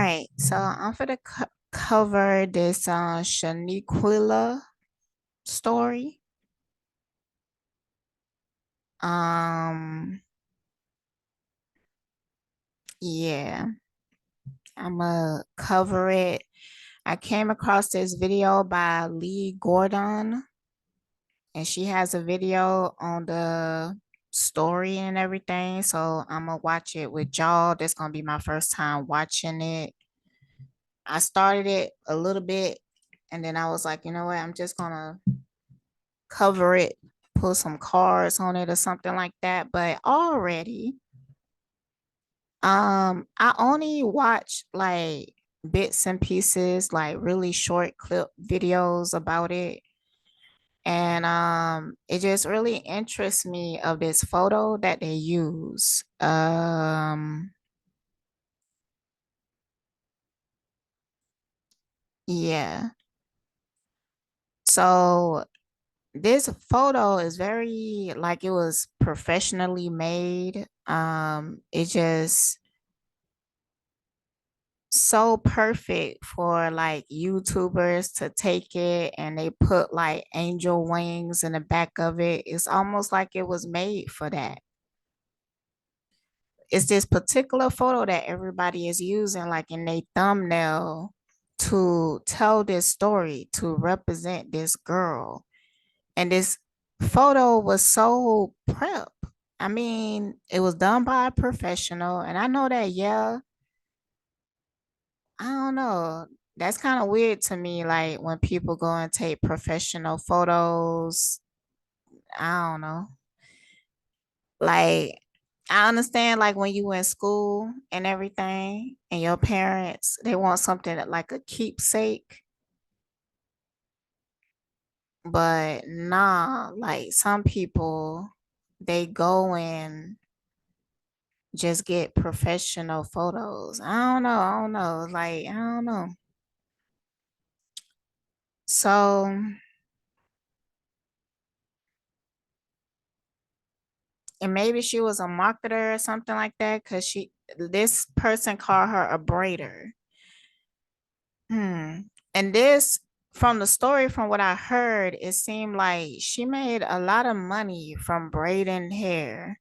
right, so I'm gonna cover this Shaniquilla story. Um, yeah, I'm gonna cover it. I came across this video by Lee Gordon, and she has a video on the story and everything. So I'm gonna watch it with y'all. This gonna be my first time watching it. I started it a little bit, and then I was like, you know what? I'm just gonna cover it, put some cards on it or something like that. But already, I only watch like bits and pieces, like really short clip videos about it. And it just really interests me of this photo that they use. Yeah. So this photo is very like it was professionally made. It just so perfect for like YouTubers to take it, and they put like angel wings in the back of it. It's almost like it was made for that. It's this particular photo that everybody is using like in their thumbnail to tell this story, to represent this girl. And this photo was so prep. I mean, it was done by a professional, and I know that, yeah, I don't know. That's kind of weird to me. Like when people go and take professional photos, I don't know. Like I understand like when you in school and everything and your parents, they want something like a keepsake, but nah, like some people they go and just get professional photos. I don't know. Like I don't know. So and maybe she was a marketer or something like that because this person called her a braider. And this from the story from what I heard, it seemed like she made a lot of money from braiding hair,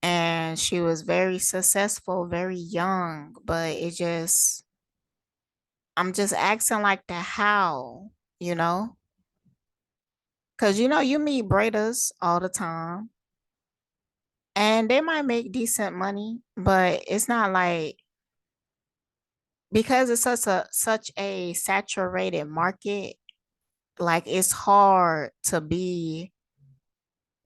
and she was very successful very young, but it just I'm just asking like the how, you know? Cause you meet braiders all the time and they might make decent money, but it's not like because it's such a saturated market, like it's hard to be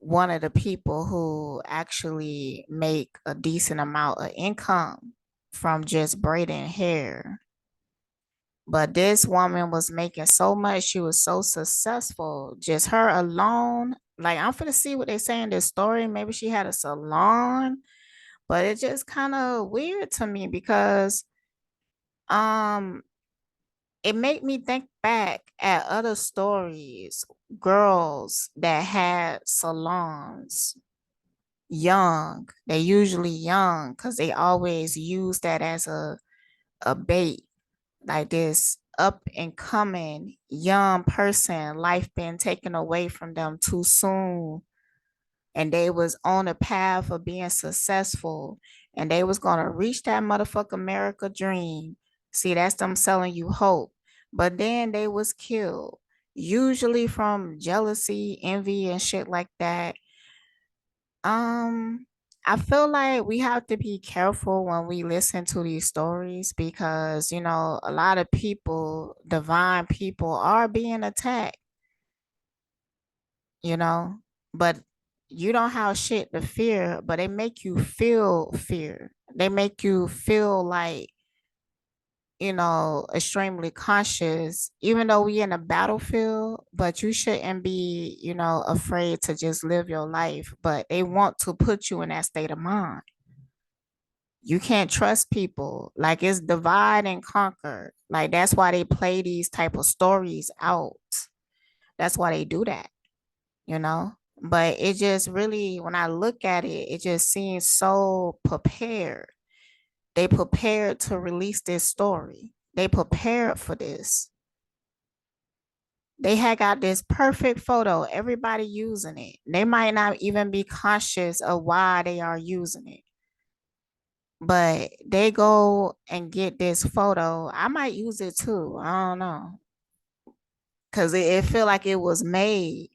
one of the people who actually make a decent amount of income from just braiding hair. But this woman was making so much, she was so successful, just her alone. Like I'm gonna see what they say in this story. Maybe she had a salon, but it's just kind of weird to me because um it made me think back at other stories, girls that had salons young. They usually young because they always use that as a bait. Like this up and coming young person, life been taken away from them too soon. And they was on a path of being successful. And they was gonna reach that motherfucker America dream. See, that's them selling you hope. But then they was killed. Usually from jealousy, envy, and shit like that. Um, I feel like we have to be careful when we listen to these stories because, a lot of people, divine people, are being attacked, you know, but you don't have shit to fear, but they make you feel fear. They make you feel like, extremely conscious, even though we in a battlefield, but you shouldn't be, afraid to just live your life. But they want to put you in that state of mind. You can't trust people. Like it's divide and conquer. Like that's why they play these type of stories out. That's why they do that, you know? But it just really, when I look at it, it just seems so prepared. They prepared to release this story. They prepared for this. They had got this perfect photo, everybody using it. They might not even be conscious of why they are using it. But they go and get this photo. I might use it too. I don't know. Cause it feel like it was made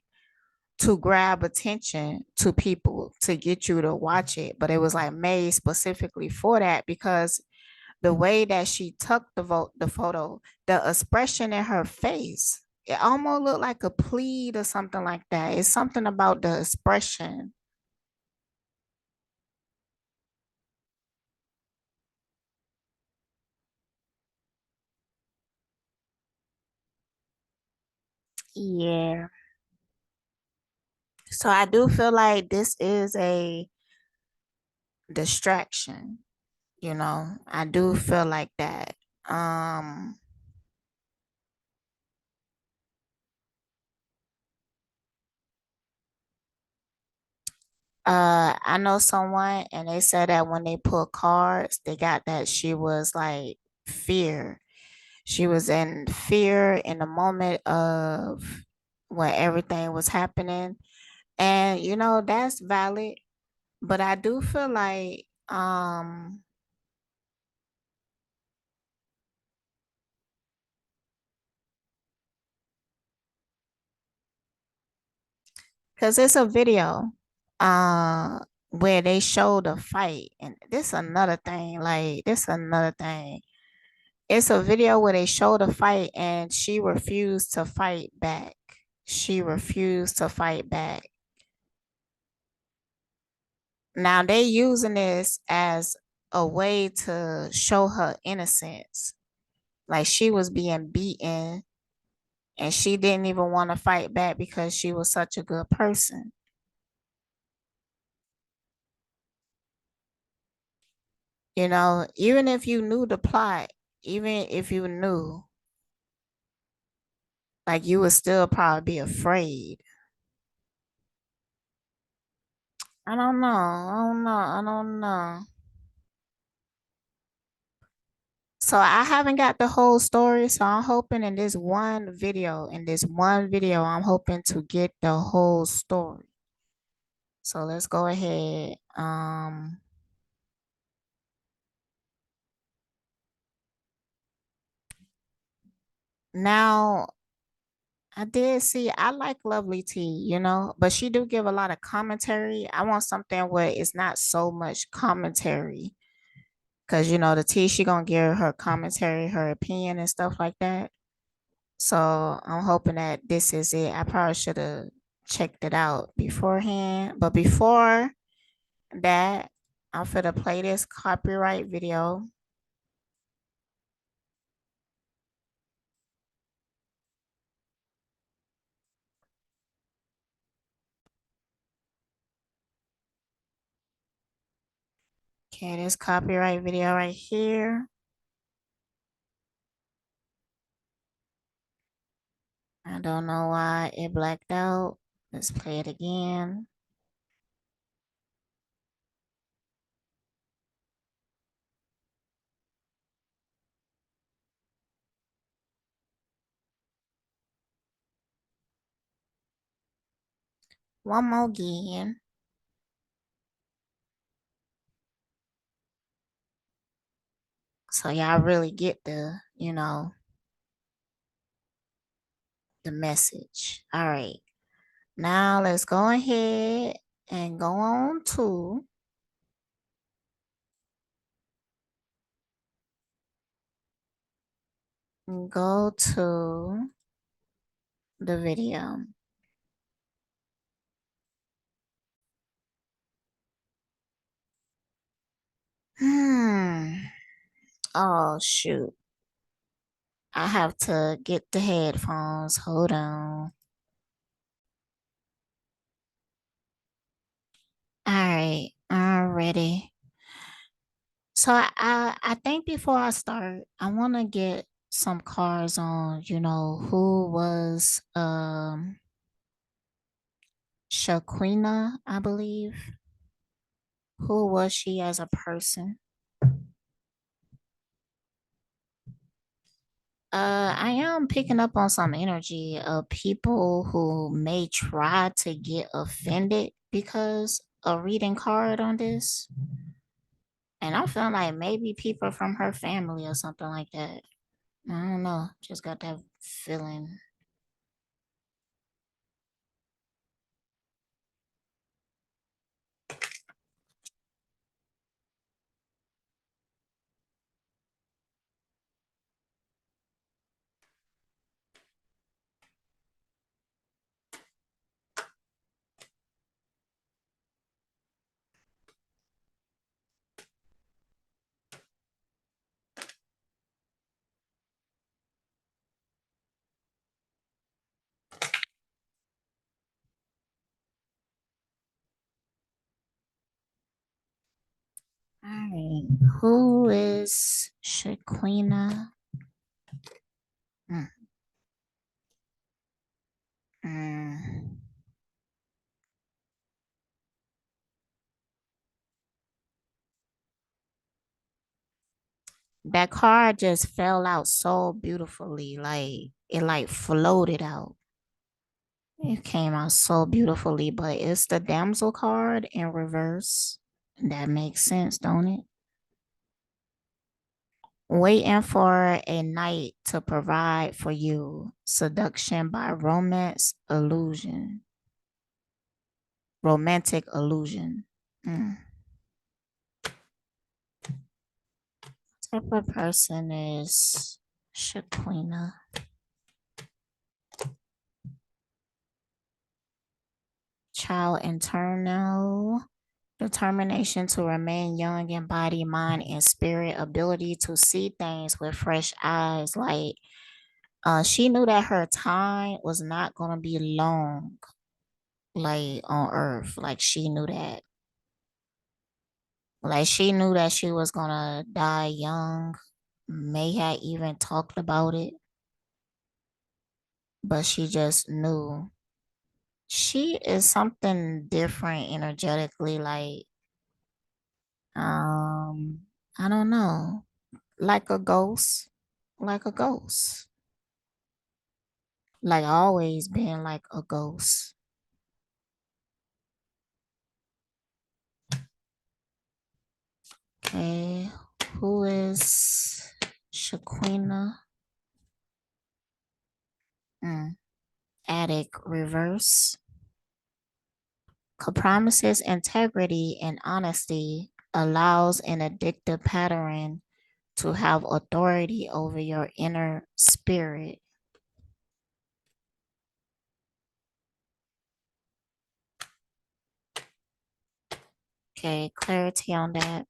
to grab attention to people to get you to watch it. But it was like made specifically for that because the way that she took the photo, the expression in her face, it almost looked like a plead or something like that. It's something about the expression. Yeah. So I do feel like this is a distraction, you know. I do feel like that. Um I know someone and they said that when they pull cards, they got that she was like fear. She was in fear in the moment of when everything was happening. And you know, that's valid, but I do feel like cuz it's a video uh where they show the fight and this another thing, like this another thing. It's a video where they show the fight and she refused to fight back. She refused to fight back. Now they using this as a way to show her innocence. Like she was being beaten and she didn't even want to fight back because she was such a good person. You know, even if you knew the plot, even if you knew, like you would still probably be afraid. I don't know. I don't know. I don't know. So I haven't got the whole story, so I'm hoping in this one video, I'm hoping to get the whole story. So let's go ahead. Now I did see I like Lovely Tea, you know, but she do give a lot of commentary. I want something where it's not so much commentary. Cause you know the tea she gonna give her commentary, her opinion and stuff like that. So I'm hoping that this is it. I probably should have checked it out beforehand. But before that, I'm finna play this copyright video. Okay, this copyright video right here. I don't know why it blacked out. Let's play it again. One more again. So y'all really get the message. All right. Now let's go ahead and go on to go to the video. Hmm. Oh shoot. I have to get the headphones. Hold on. All right. I'm ready. So I think before I start, I want to get some cards on, who was Shaquina, I believe. Who was she as a person? I am picking up on some energy of people who may try to get offended because of reading card on this. And I'm feeling like maybe people from her family or something like that. I don't know. Just got that feeling. All right. Who is Shaquina? Mm, mm. That card just fell out so beautifully. Like it like floated out. It came out so beautifully, but it's the damsel card in reverse. That makes sense, don't it? Waiting for a knight to provide for you. Seduction by romance illusion. Romantic illusion. Mm. Type of person is Shaquina. Child internal. Determination to remain young in body, mind, and spirit. Ability to see things with fresh eyes. Like she knew that her time was not gonna be long, like on Earth. Like she knew that. Like she knew that she was gonna die young. May have even talked about it, but she just knew. She is something different energetically. Like I don't know, like a ghost, like a ghost. Like always been like a ghost. Okay, who is Shaquina? Mm. Addict reverse. Compromises integrity and honesty, allows an addictive pattern to have authority over your inner spirit. Okay, clarity on that.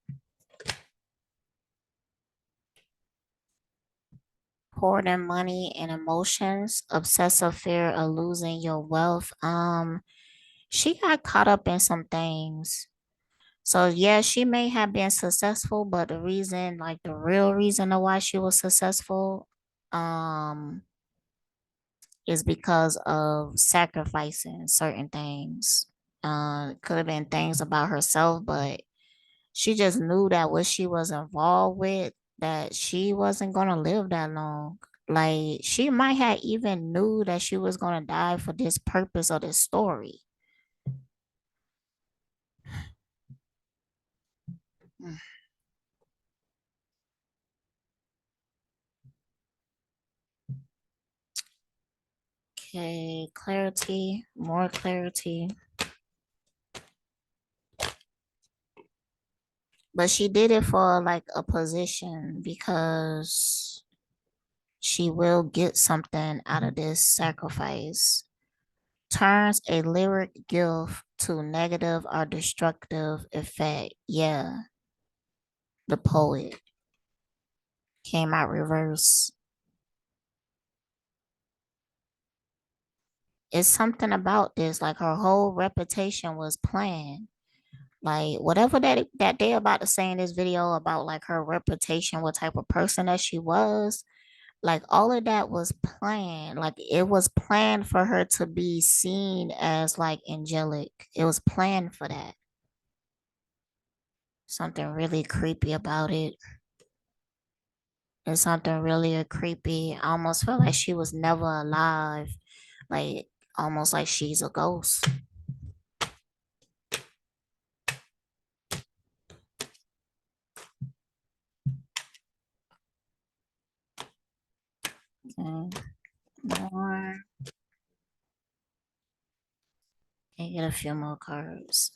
Hoarding money and emotions, obsessive fear of losing your wealth. She got caught up in some things. So yeah, she may have been successful, but the reason, like the real reason of why she was successful, um, is because of sacrificing certain things. Could have been things about herself, but she just knew that what she was involved with, that she wasn't gonna live that long. Like she might have even knew that she was gonna die for this purpose of this story. Okay, clarity, more clarity. But she did it for like a position because she will get something out of this sacrifice. Turns a lyric gift to negative or destructive effect. Yeah, the poet came out reverse. It's something about this, like her whole reputation was planned. Like whatever that they about to say in this video about like her reputation, what type of person that she was, like all of that was planned. Like it was planned for her to be seen as like angelic. It was planned for that. Something really creepy about it. It's something really creepy. I almost feel like she was never alive. Like almost like she's a ghost. Okay. More. Can get a few more cards.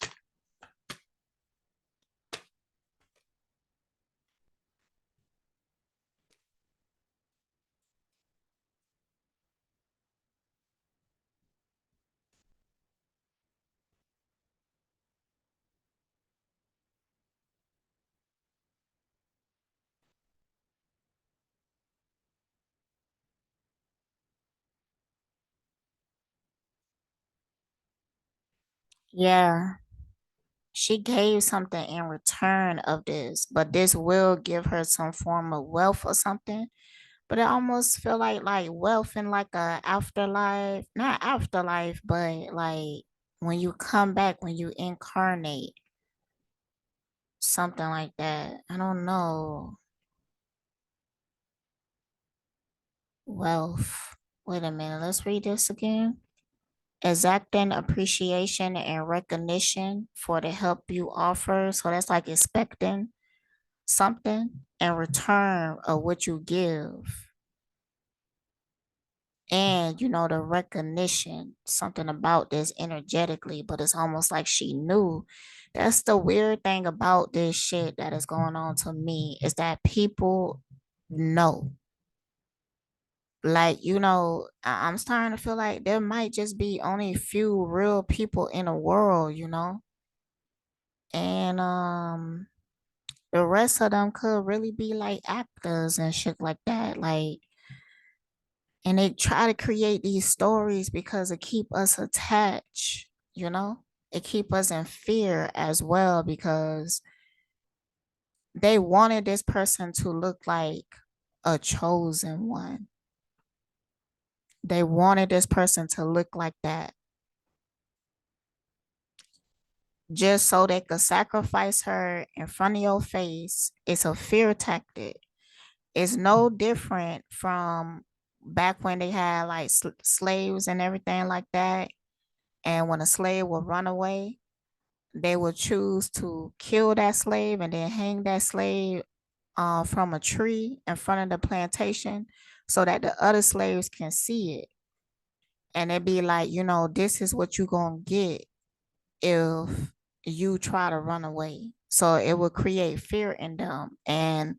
Yeah. She gave something in return of this, but this will give her some form of wealth or something. But I almost feel like wealth in like a afterlife, not afterlife, but like when you come back, when you incarnate, something like that. I don't know. Wealth. Wait a minute, let's read this again. Exacting appreciation and recognition for the help you offer. So that's like expecting something in return of what you give. And the recognition, something about this energetically, but it's almost like she knew. That's the weird thing about this shit that is going on to me is that people know. Like, I'm starting to feel like there might just be only a few real people in the world. And the rest of them could really be like actors and shit like that. Like, and they try to create these stories because it keep us attached. It keep us in fear as well because they wanted this person to look like a chosen one. They wanted this person to look like that just so they could sacrifice her in front of your face. It's a fear tactic. It's no different from back when they had like slaves and everything like that. And when a slave would run away, they would choose to kill that slave and then hang that slave from a tree in front of the plantation so that the other slaves can see it. And it'd be like, this is what you're going to get if you try to run away. So it would create fear in them. And,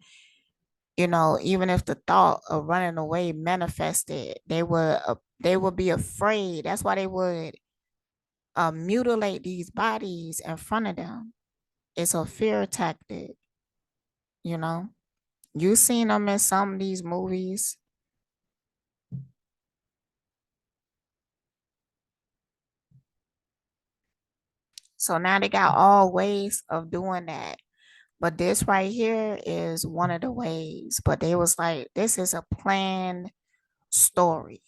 even if the thought of running away manifested, they would be afraid. That's why they would mutilate these bodies in front of them. It's a fear tactic, you know. You seen them in some of these movies. So now they got all ways of doing that. But this right here is one of the ways. But they was like, this is a planned story.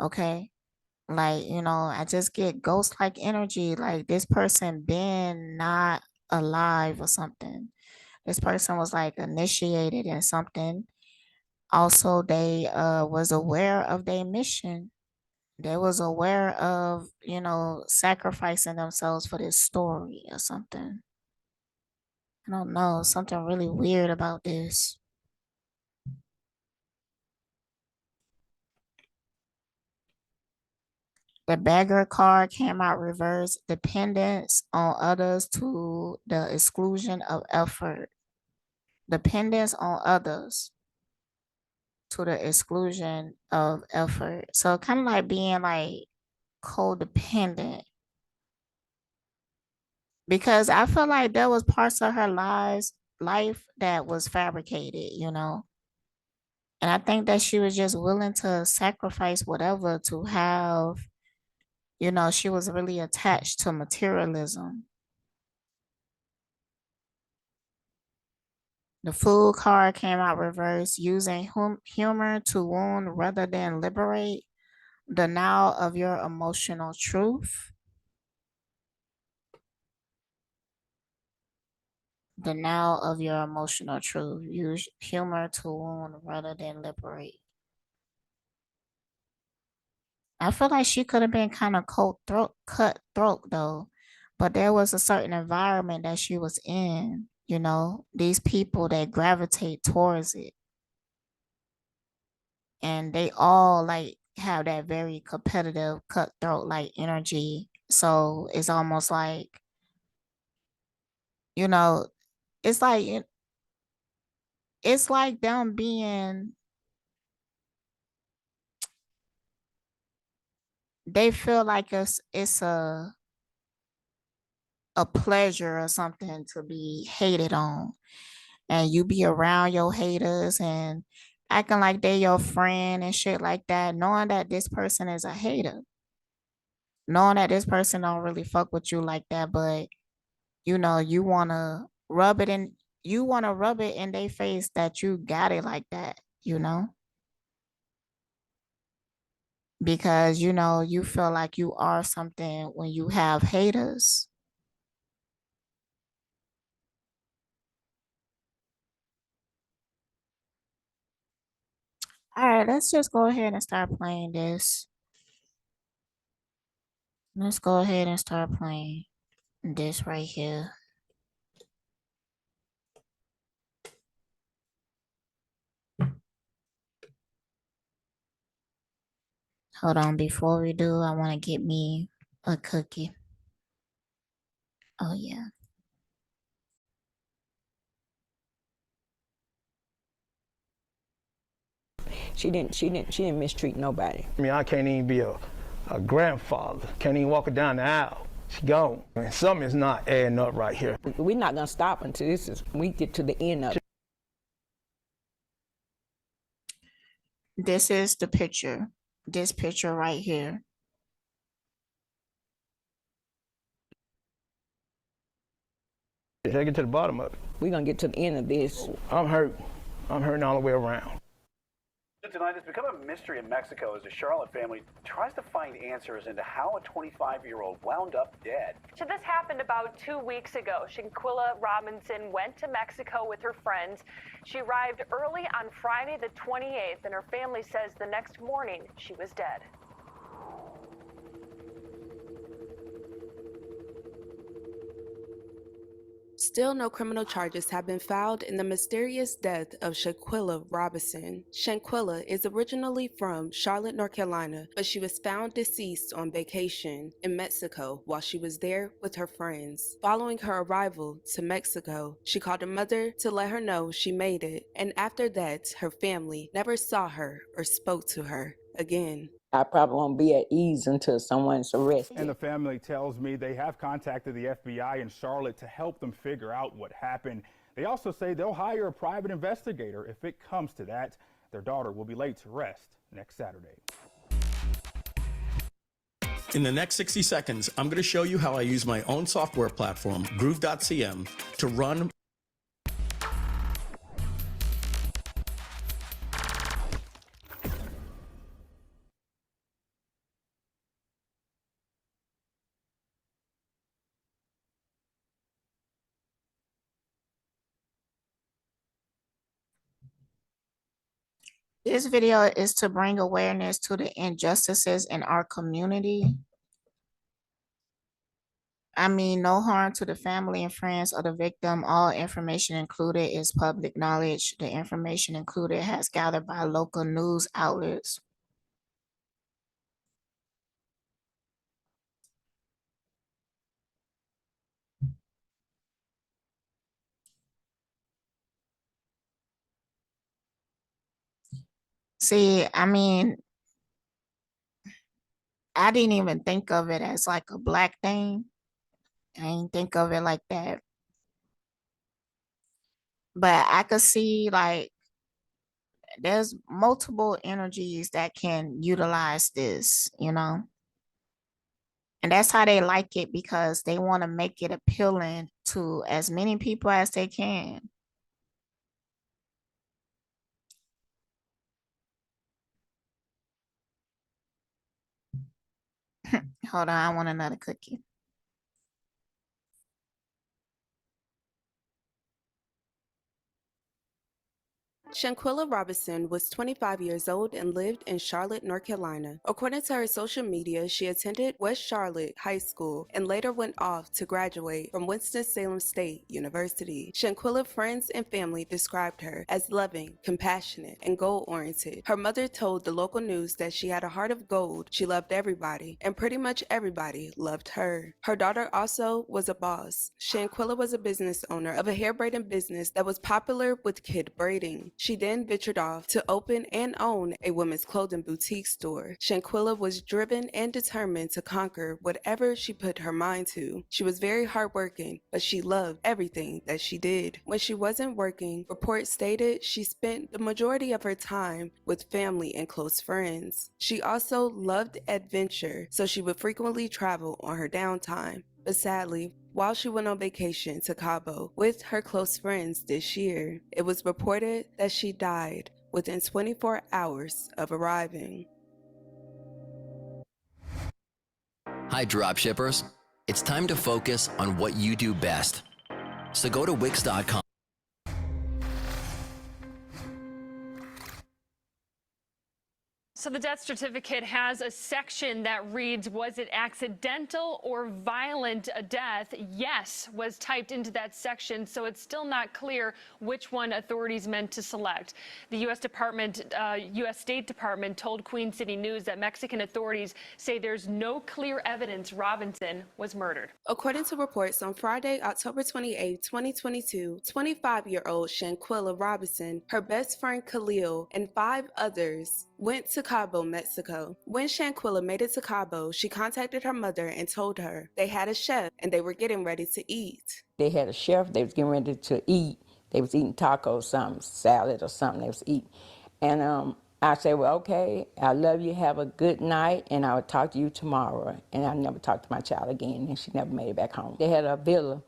Okay. Like, I just get ghost like energy. Like this person been not alive or something. This person was like initiated in something. Also, they was aware of their mission. They was aware of, sacrificing themselves for this story or something. I don't know, something really weird about this. The beggar card came out reverse, dependence on others to the exclusion of effort. Dependence on others to the exclusion of effort. So kind of like being like codependent because I feel like there was parts of her life that was fabricated. And I think that she was just willing to sacrifice whatever to have, she was really attached to materialism. The fool card came out reversed, using humor to wound rather than liberate. Denial of your emotional truth. denial of your emotional truth. Use humor to wound rather than liberate. I feel like she could have been kind of cutthroat though, but there was a certain environment that she was in. You know, these people that gravitate towards it, and they all like have that very competitive, cutthroat like energy. So it's almost like, you know, it's like it's like them being, they feel like it's a pleasure or something to be hated on, and you be around your haters and acting like they your friend and shit like that, knowing that this person is a hater, knowing that this person don't really fuck with you like that, but you know, you want to rub it in their face that you got it like that, you know, because you know you feel like you are something when you have haters. All right, let's just go ahead and start playing this. Let's go ahead and start playing this right here. Hold on, before we do, I want to get me a cookie. Oh yeah. She didn't mistreat nobody. I mean, I can't even be a grandfather. Can't even walk her down the aisle. She gone. And something is not adding up right here. We're not gonna stop until we get to the end of it. This is the picture. This picture right here. Take it to the bottom of it. We're gonna get to the end of this. I'm hurt. I'm hurting all the way around. Tonight, it's become a mystery in Mexico as a Charlotte family tries to find answers into how a 25-year-old wound up dead. So this happened about 2 weeks ago. Shanquella Robinson went to Mexico with her friends. She arrived early on Friday the 28th, and her family says the next morning she was dead. Still no criminal charges have been filed in the mysterious death of Shanquella Robinson. Shanquella is originally from Charlotte, North Carolina, but she was found deceased on vacation in Mexico while she was there with her friends. Following her arrival to Mexico, she called her mother to let her know she made it, and after that, her family never saw her or spoke to her again. I probably won't be at ease until someone's arrested. And the family tells me they have contacted the FBI in Charlotte to help them figure out what happened. They also say they'll hire a private investigator if it comes to that. Their daughter will be laid to rest next Saturday. In the next 60 seconds, I'm going to show you how I use my own software platform, Groove.cm, to run This video is to bring awareness to the injustices in our community. I mean, no harm to the family and friends of the victim. All information included is public knowledge. The information included has gathered by local news outlets. See, I mean, I didn't even think of it as like a black thing. I didn't think of it like that. But I could see like there's multiple energies that can utilize this, you know? And that's how they like it, because they want to make it appealing to as many people as they can. Hold on, I want another cookie. Shanquella Robinson was 25 years old and lived in Charlotte, North Carolina. According to her social media, she attended West Charlotte High School and later went off to graduate from Winston-Salem State University. Shanquella's friends and family described her as loving, compassionate, and goal-oriented. Her mother told the local news that she had a heart of gold, she loved everybody, and pretty much everybody loved her. Her daughter also was a boss. Shanquella was a business owner of a hair braiding business that was popular with kid braiding. She then ventured off to open and own a women's clothing boutique store. Shanquella was driven and determined to conquer whatever she put her mind to. She was very hardworking, but she loved everything that she did. When she wasn't working, reports stated she spent the majority of her time with family and close friends. She also loved adventure, so she would frequently travel on her downtime. But sadly, while she went on vacation to Cabo with her close friends this year, it was reported that she died within 24 hours of arriving. Hi, dropshippers. It's time to focus on what you do best. So go to Wix.com. So the death certificate has a section that reads, was it accidental or violent death? Yes was typed into that section, so it's still not clear which one authorities meant to select. The U.S. State Department told Queen City News that Mexican authorities say there's no clear evidence Robinson was murdered. According to reports on Friday, October 28, 2022, 25-year-old Shanquella Robinson, her best friend Khalil, and 5 others went to Cabo, Mexico. When Shanquella made it to Cabo, she contacted her mother and told her they had a chef and they were getting ready to eat. They had a chef, they was getting ready to eat. They was eating tacos, something, salad or something they was eating. And I said, well, okay, I love you, have a good night, and I will talk to you tomorrow. And I never talked to my child again, and she never made it back home. They had a villa,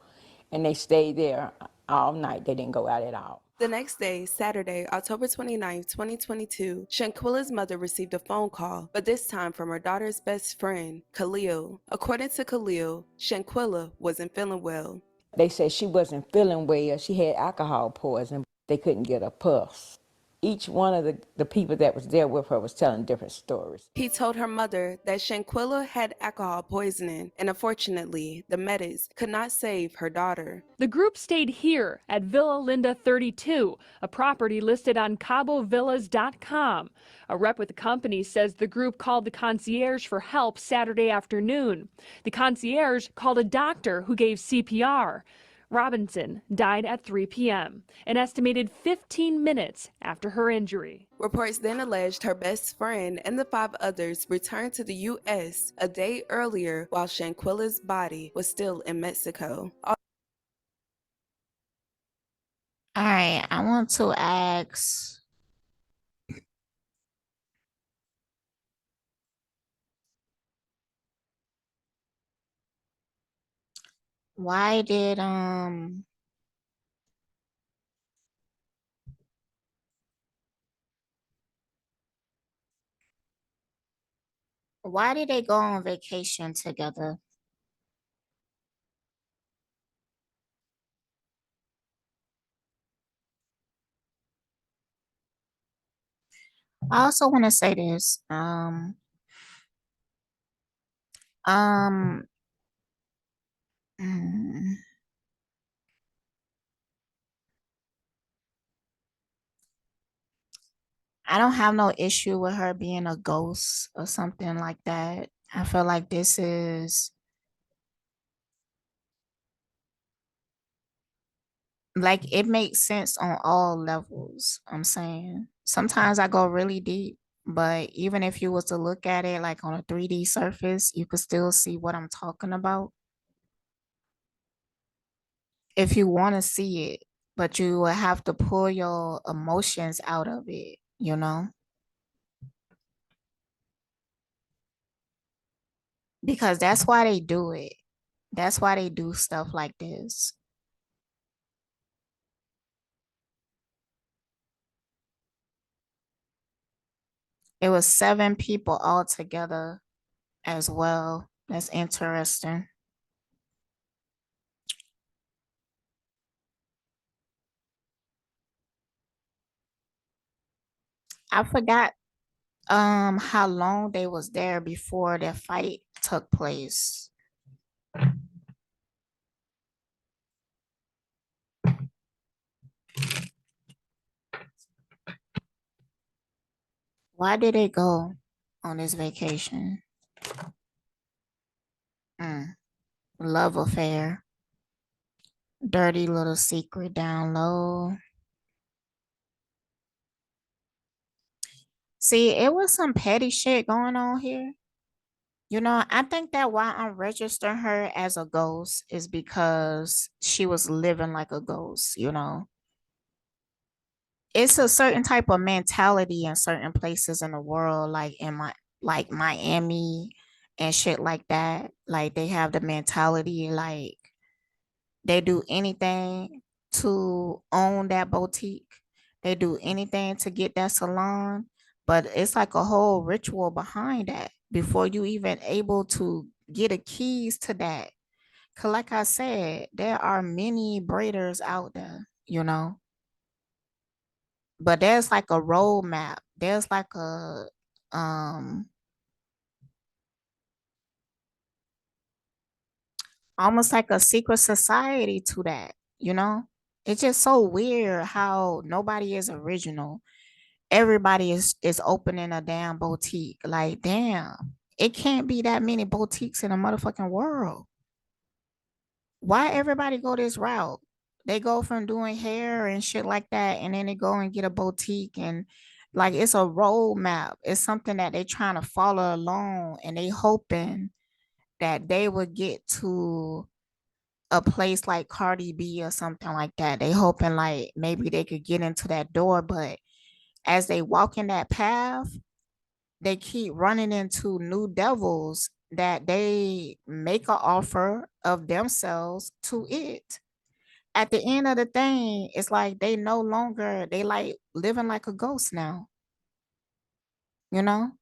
and they stayed there all night. They didn't go out at all. The next day, Saturday, October 29, 2022, Shanquella's mother received a phone call, but this time from her daughter's best friend, Khalil. According to Khalil, Shanquella wasn't feeling well. They said she wasn't feeling well. She had alcohol poison. They couldn't get a pulse. Each one of the people that was there with her was telling different stories. He told her mother that Shanquella had alcohol poisoning, and unfortunately, the medics could not save her daughter. The group stayed here at Villa Linda 32, a property listed on CaboVillas.com. A rep with the company says the group called the concierge for help Saturday afternoon. The concierge called a doctor who gave CPR. Robinson died at 3 p.m., an estimated 15 minutes after her injury. Reports then alleged her best friend and the 5 others returned to the U.S. a day earlier while Shanquella's body was still in Mexico. All right, I want to ask, why did they go on vacation together? I also want to say this. Um, mm, I don't have no issue with her being a ghost or something like that. I feel like this is like it makes sense on all levels. I'm saying sometimes I go really deep, but even if you was to look at it like on a 3D surface, you could still see what I'm talking about if you want to see it, but you will have to pull your emotions out of it, you know? Because that's why they do it. That's why they do stuff like this. It was 7 people all together as well. That's interesting. I forgot how long they was there before their fight took place. Why did they go on this vacation? Love affair. Dirty little secret down low. See, it was some petty shit going on here. You know, I think that why I'm registering her as a ghost is because she was living like a ghost, you know. It's a certain type of mentality in certain places in the world, like in like Miami and shit like that. Like they have the mentality like they do anything to own that boutique. They do anything to get that salon, but it's like a whole ritual behind that before you even able to get a keys to that. Cause like I said, there are many braiders out there, you know, but there's like a roadmap. There's like a um almost like a secret society to that, you know? It's just so weird how nobody is original. Everybody is opening a damn boutique. Like, damn, it can't be that many boutiques in the motherfucking world. Why everybody go this route? They go from doing hair and shit like that, and then they go and get a boutique and like it's a roadmap. It's something that they trying to follow along and they hoping that they would get to a place like Cardi B or something like that. They hoping like maybe they could get into that door, but as they walk in that path, they keep running into new devils that they make an offer of themselves to it. At the end of the thing, it's like they no longer they like living like a ghost now, you know?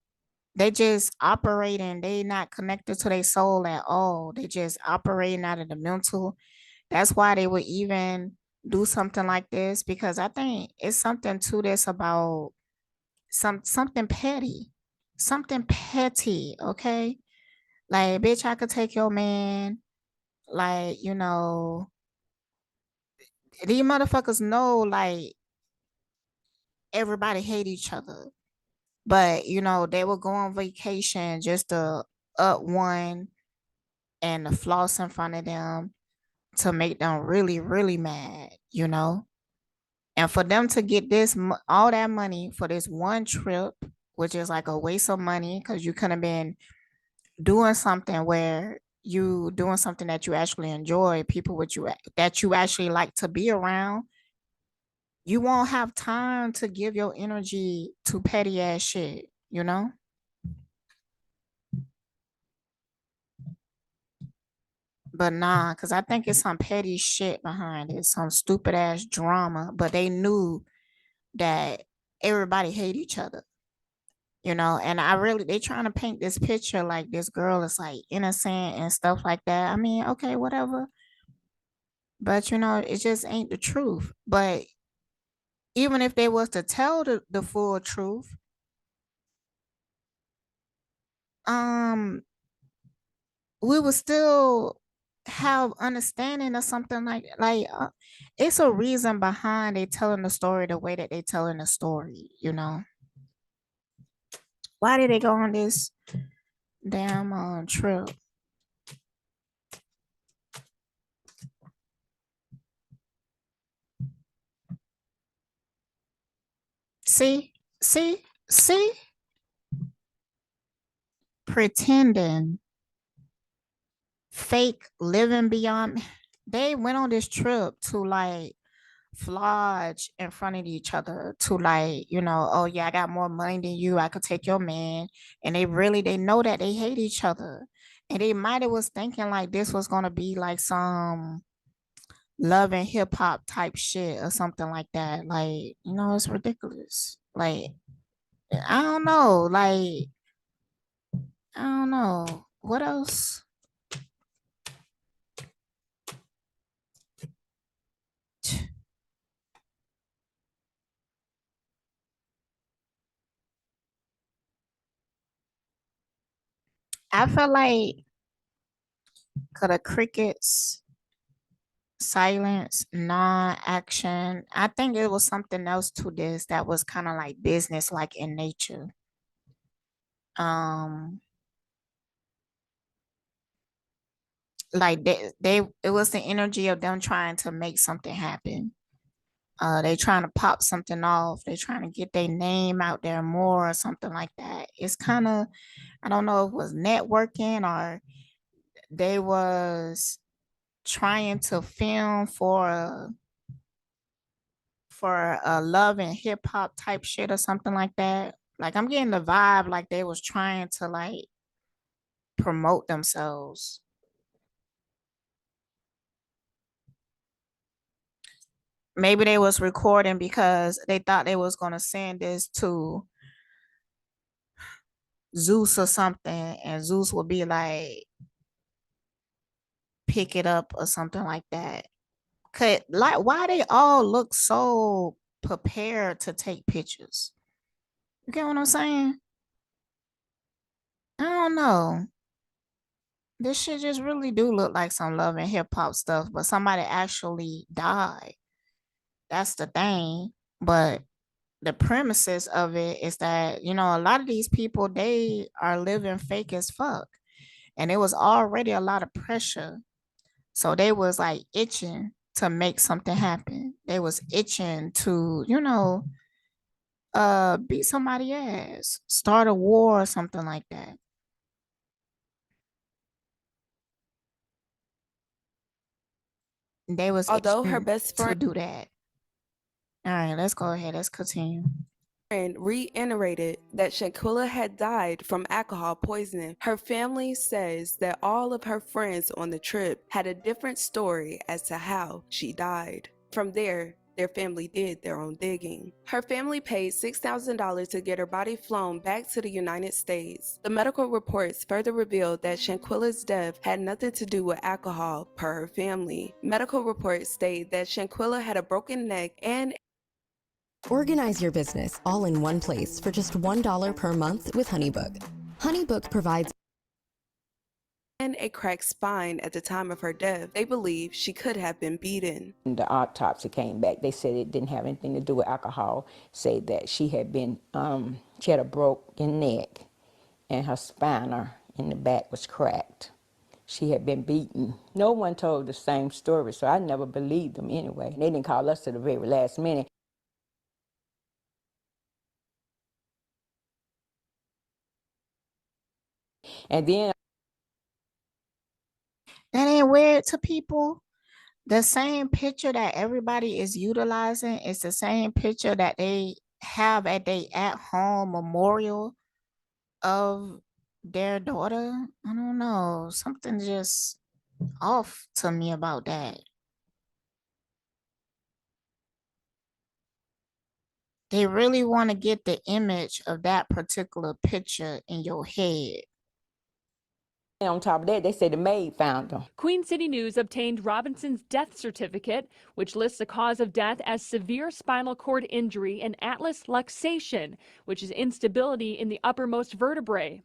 They just operating, they not connected to their soul at all. They just operating out of the mental. That's why they would even do something like this because I think it's something to this about something petty. Something petty, okay? Like, bitch, I could take your man. Like, you know, these motherfuckers know like everybody hate each other. But, you know, they will go on vacation just to up one and the floss in front of them to make them really, really mad, you know? And for them to get this all that money for this one trip, which is like a waste of money because you could have been doing something where you doing something that you actually enjoy, people with you that you actually like to be around, you won't have time to give your energy to petty ass shit, you know? But nah, because I think it's some petty shit behind it, some stupid ass drama. But they knew that everybody hate each other, you know. And I really they trying to paint this picture like this girl is like innocent and stuff like that. I mean, okay, whatever. But you know, it just ain't the truth. But even if they was to tell the full truth, um, we would still have understanding or something like it's a reason behind they telling the story the way that they telling the story, you know. Why did they go on this damn trip? See, see, pretending, fake living beyond. They went on this trip to like flodge in front of each other to like, you know, oh yeah, I got more money than you. I could take your man. And they know that they hate each other. And they might have was thinking like this was gonna be like some love and hip hop type shit or something like that. Like, you know, it's ridiculous. Like, I don't know. Like, I don't know. What else? I feel like could the crickets silence, non-action. I think it was something else to this that was kind of like business like in nature. Um like they it was the energy of them trying to make something happen. They trying to pop something off. They trying to get their name out there more or something like that. It's kind of, I don't know if it was networking or they was trying to film for a love and hip hop type shit or something like that. Like I'm getting the vibe like they was trying to like promote themselves. Maybe they was recording because they thought they was gonna send this to Zeus or something, and Zeus would be like pick it up or something like that. Could like why they all look so prepared to take pictures? You get what I'm saying? I don't know. This shit just really do look like some love and hip hop stuff, but somebody actually died. That's the thing. But the premises of it is that, you know, a lot of these people, they are living fake as fuck. And it was already a lot of pressure. So they was like itching to make something happen. They was itching to, you know, beat somebody ass, start a war or something like that. They was Although her itching best to friend do that. All right, let's go ahead. Let's continue. reiterated that Shanquella had died from alcohol poisoning, her family says that all of her friends on the trip had a different story as to how she died. From there, their family did their own digging. Her family paid $6,000 to get her body flown back to the United States. The medical reports further revealed that Shanquella's death had nothing to do with alcohol, per her family. Medical reports state that Shanquella had a broken neck and Organize your business all in one place for just $1 per month with HoneyBook. HoneyBook provides a cracked spine at the time of her death. They believe she could have been beaten. The autopsy came back. They said it didn't have anything to do with alcohol. Said that she had been, she had a broken neck and her spine in the back was cracked. She had been beaten. No one told the same story, so I never believed them anyway. They didn't call us to the very last minute. And then That ain't weird to people. The same picture that everybody is utilizing is the same picture that they have at their at home memorial of their daughter. I don't know. Something just off to me about that. They really want to get the image of that particular picture in your head. on top of that, they say the maid found them. Queen City News obtained Robinson's death certificate, which lists the cause of death as severe spinal cord injury and atlas luxation, which is instability in the uppermost vertebrae.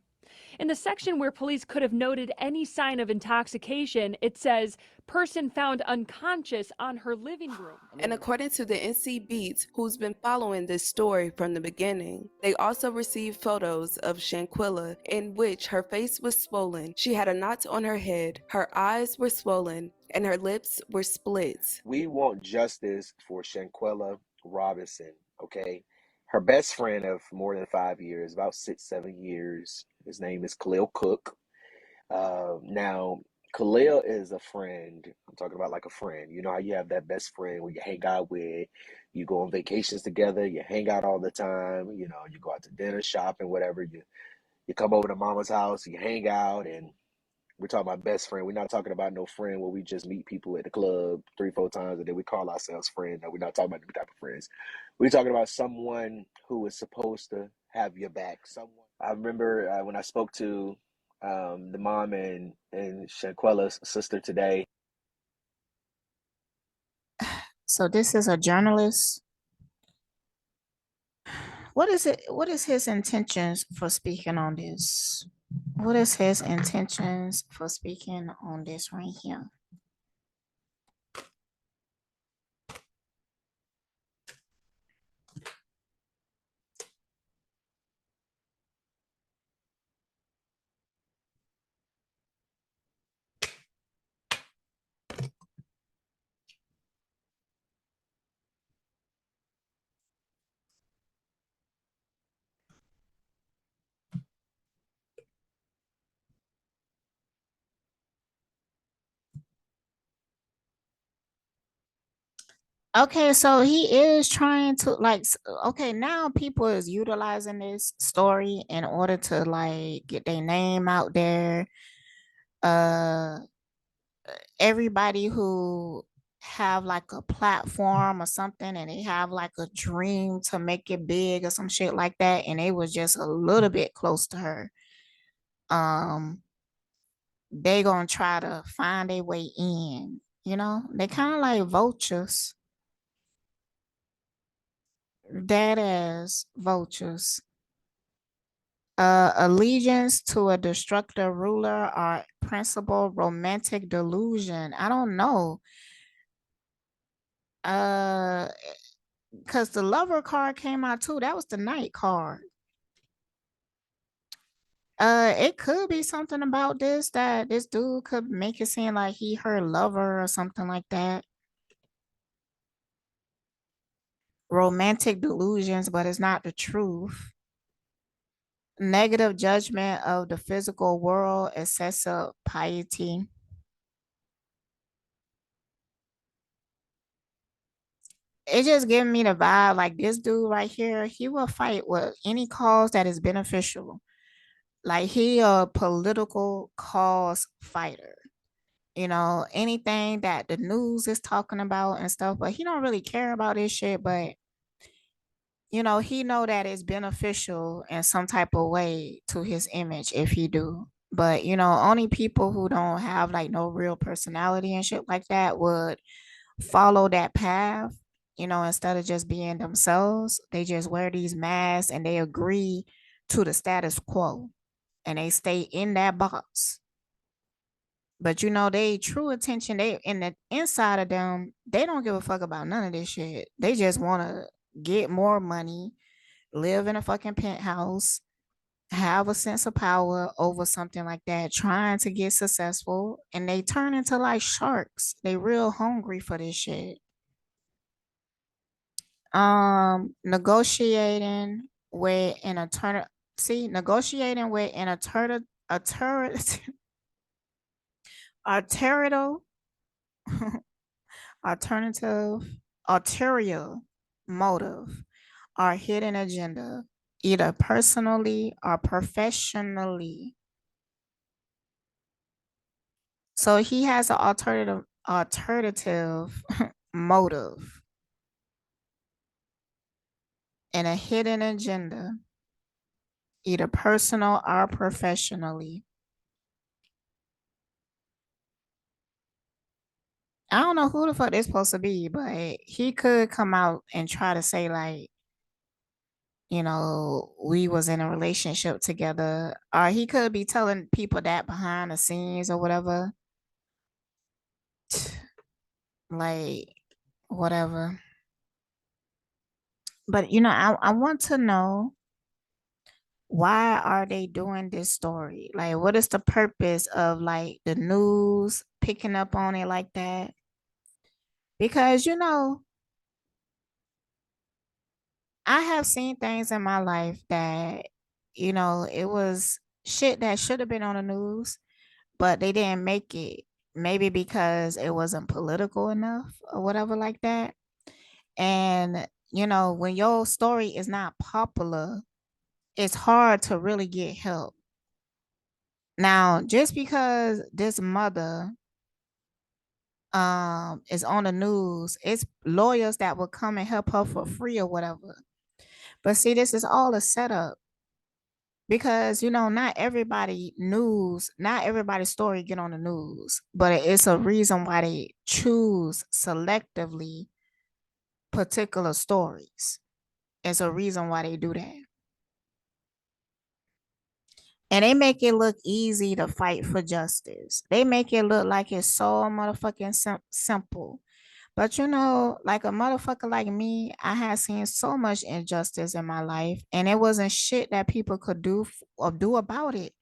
In the section where police could have noted any sign of intoxication, it says, person found unconscious on her living room. And according to the NC Beats, who's been following this story from the beginning, they also received photos of Shanquella in which her face was swollen, she had a knot on her head, her eyes were swollen, and her lips were split. We want justice for Shanquella Robinson, okay? Her best friend of more than 5 years, about 6-7 years. His name is Khalil Cook. Now, Khalil is a friend. I'm talking about like a friend. You know how you have that best friend where you hang out with, you go on vacations together, you hang out all the time, you know, you go out to dinner, shopping, whatever. You come over to mama's house, you hang out, and we're talking about best friend. We're not talking about no friend where we just meet people at the club 3-4 times and then we call ourselves friends. No, we're not talking about the type of friends. We're talking about someone who is supposed to have your back. Someone. I remember when I spoke to the mom and Shanquella's sister today. So this is a journalist. What is it? What is his intentions for speaking on this? What is his intentions for speaking on this right here? Okay, so he is trying to like okay, now people is utilizing this story in order to like get their name out there. Uh everybody who have like a platform or something and they have like a dream to make it big or some shit like that and they was just a little bit close to her. Um they gonna try to find their way in, you know? They kind of like vultures. Dead as vultures. Allegiance to a destructive ruler or principal romantic delusion. I don't know. Uh, because the lover card came out too. That was the knight card. It could be something about this that this dude could make it seem like he her lover or something like that. Romantic delusions, but it's not the truth. Negative judgment of the physical world, excessive piety. It just giving me the vibe like this dude right here, he will fight with any cause that is beneficial. Like he a political cause fighter. You know, anything that the news is talking about and stuff, but he don't really care about this shit, but you know, he know that it's beneficial in some type of way to his image if he do. But you know, only people who don't have like no real personality and shit like that would follow that path, you know, instead of just being themselves. They just wear these masks and they agree to the status quo and they stay in that box. But you know, they true attention, they in the inside of them, they don't give a fuck about none of this shit. They just want to get more money, live in a fucking penthouse, have a sense of power over something like that, trying to get successful, and they turn into like sharks. They real hungry for this shit. Negotiating with an attorney. See, negotiating with an attorney, arterial, alternative, arterial motive or hidden agenda, either personally or professionally. So he has an alternative motive and a hidden agenda, either personal or professionally. I don't know who the fuck this supposed to be, but he could come out and try to say like, you know, we was in a relationship together, or he could be telling people that behind the scenes or whatever. Like, whatever. But you know, I want to know, why are they doing this story? Like, what is the purpose of like the news picking up on it like that? Because you know, I have seen things in my life that, you know, it was shit that should have been on the news, but they didn't make it. Maybe because it wasn't political enough or whatever like that. And, you know, when your story is not popular, it's hard to really get help. Now, just because this mother is on the news, it's lawyers that will come and help her for free or whatever. But see, this is all a setup because you know not everybody's story get on the news, but it's a reason why they choose selectively particular stories. It's a reason why they do that. And they make it look easy to fight for justice. They make it look like it's so motherfucking simple. But you know, like a motherfucker like me, I had seen so much injustice in my life, and it wasn't shit that people could do or do about it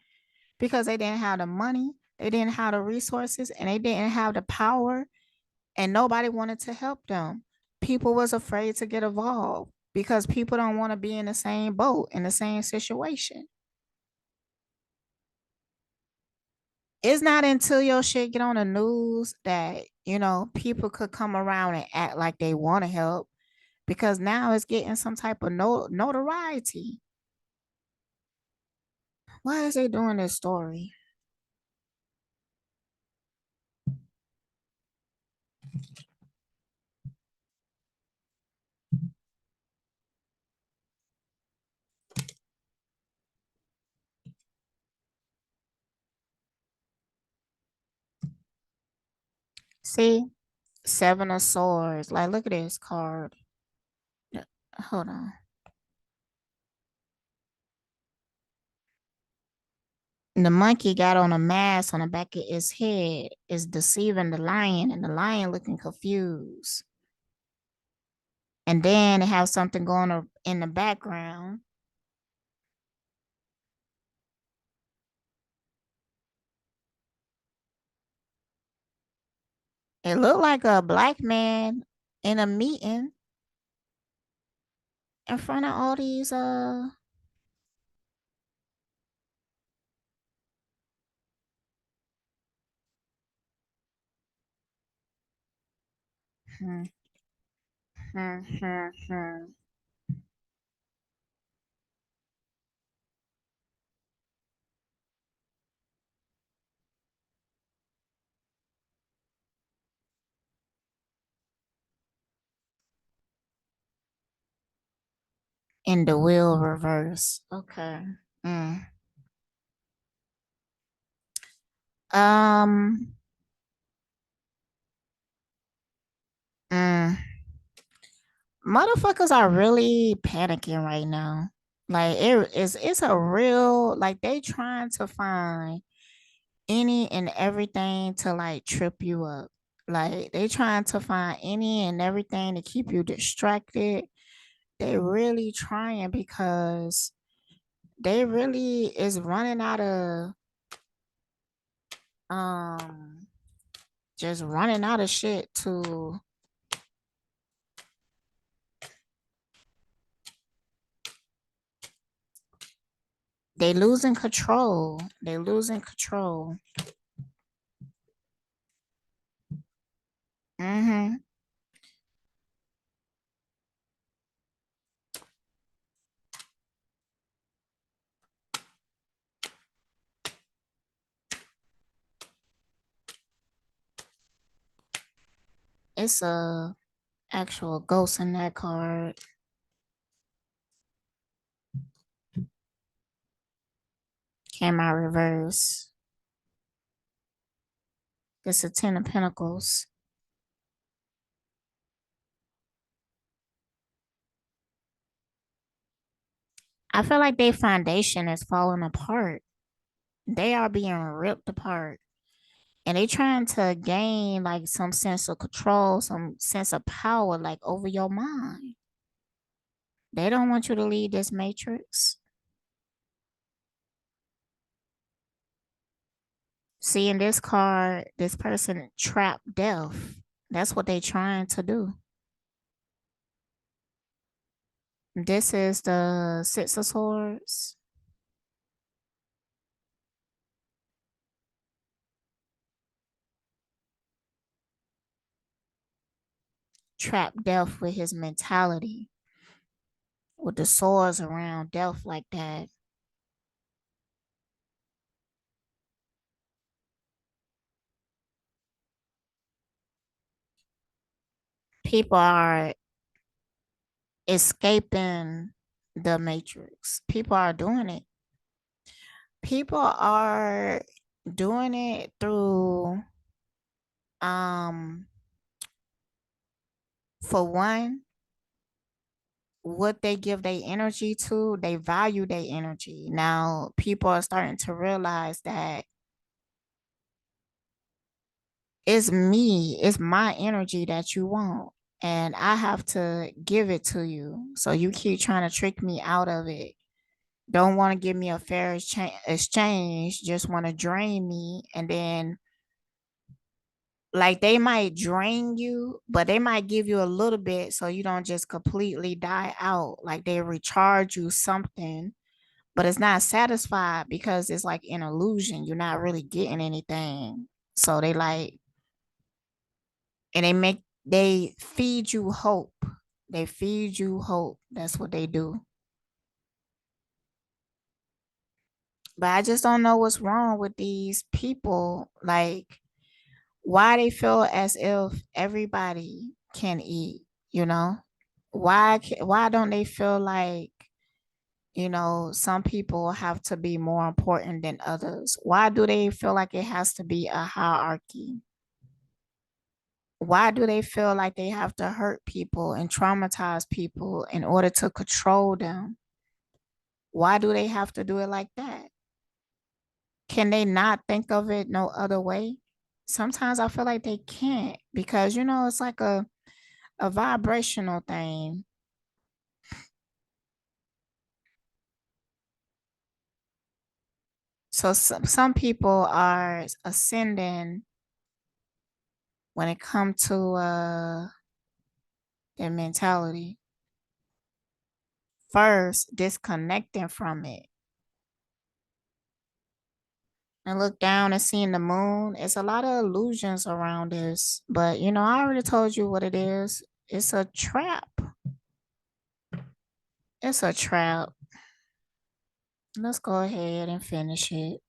because they didn't have the money, they didn't have the resources, and they didn't have the power, and nobody wanted to help them. People was afraid to get involved because people don't want to be in the same boat, in the same situation. It's not until your shit get on the news that, you know, people could come around and act like they want to help because now it's getting some type of notoriety. Why is they doing this story? See, Seven of Swords. Like, look at this card. Hold on. The monkey got on a mask on the back of his head, is deceiving the lion, and the lion looking confused. And then they have something going on in the background. It looked like a black man in a meeting in front of all these hmm, hmm. In the wheel reverse. Okay. Mm. Um mm. Motherfuckers are really panicking right now. Like it's a real, like they trying to find any and everything to like trip you up. Like they trying to find any and everything to keep you distracted. They really trying because they really is running out of um just running out of shit to they losing control. They losing control. Mm-hmm. It's a actual ghost in that card. Came out reverse. It's a Ten of Pentacles. I feel like their foundation is falling apart. They are being ripped apart. And they trying to gain like some sense of control, some sense of power, like over your mind. They don't want you to leave this matrix. See, in this card, this person trapped death. That's what they trying to do. This is the Six of Swords. Trap death with his mentality, with the swords around death like that. People are escaping the matrix. People are doing it. People are doing it through for one, what they give their energy to, they value their energy. Now, people are starting to realize that it's me, it's my energy that you want, and I have to give it to you. So you keep trying to trick me out of it. Don't want to give me a fair exchange, just want to drain me. And then, like, they might drain you, but they might give you a little bit so you don't just completely die out. Like, they recharge you something, but it's not satisfied because it's like an illusion. You're not really getting anything. So they like, and they feed you hope. They feed you hope. That's what they do. But I just don't know what's wrong with these people. Like, why they feel as if everybody can eat, you know? Why don't they feel like, some people have to be more important than others? Why do they feel like it has to be a hierarchy? Why do they feel like they have to hurt people and traumatize people in order to control them? Why do they have to do it like that? Can they not think of it no other way? Sometimes I feel like they can't because, it's like a vibrational thing. So some people are ascending when it comes to their mentality. First, disconnecting from it. And look down and seeing the moon. It's a lot of illusions around this. But, I already told you what it is. It's a trap. It's a trap. Let's go ahead and finish it.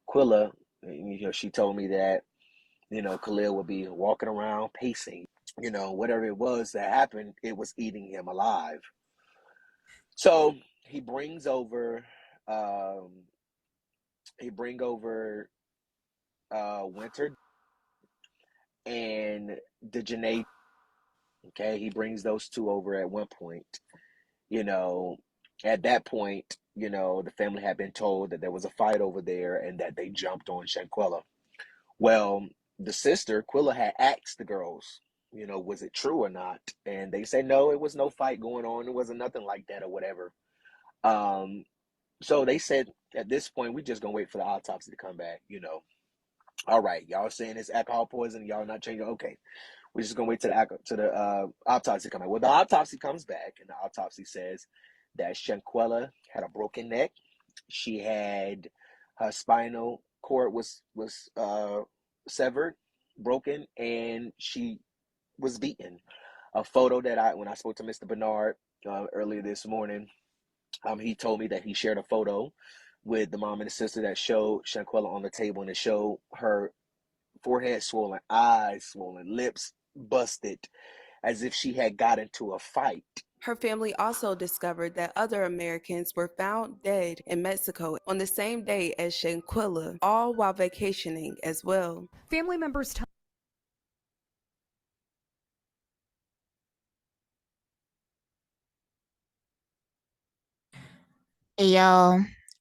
Quilla, she told me that, Khalil would be walking around pacing. Whatever it was that happened, it was eating him alive. So he brings over, Winter and the Janae. Okay, he brings those two over at one point. At that point, the family had been told that there was a fight over there and that they jumped on Shanquella. Well, the sister, Quilla, had asked the girls, was it true or not? And they said, no, it was no fight going on. It wasn't nothing like that or whatever. So they said, at this point, we just going to wait for the autopsy to come back, All right, y'all saying it's alcohol poison. Y'all not changing. Okay. We're just going to wait to the autopsy to come back. Well, the autopsy comes back, and the autopsy says that Shanquella had a broken neck. She had her spinal cord was severed, broken, and she was beaten. A photo that when I spoke to Mr. Bernard earlier this morning, he told me that he shared a photo with the mom and the sister that showed Shanquella on the table, and it showed her forehead swollen, eyes swollen, lips busted, as if she had got into a fight. Her family also discovered that other Americans were found dead in Mexico on the same day as Shanquella, all while vacationing as well. Family members Yo,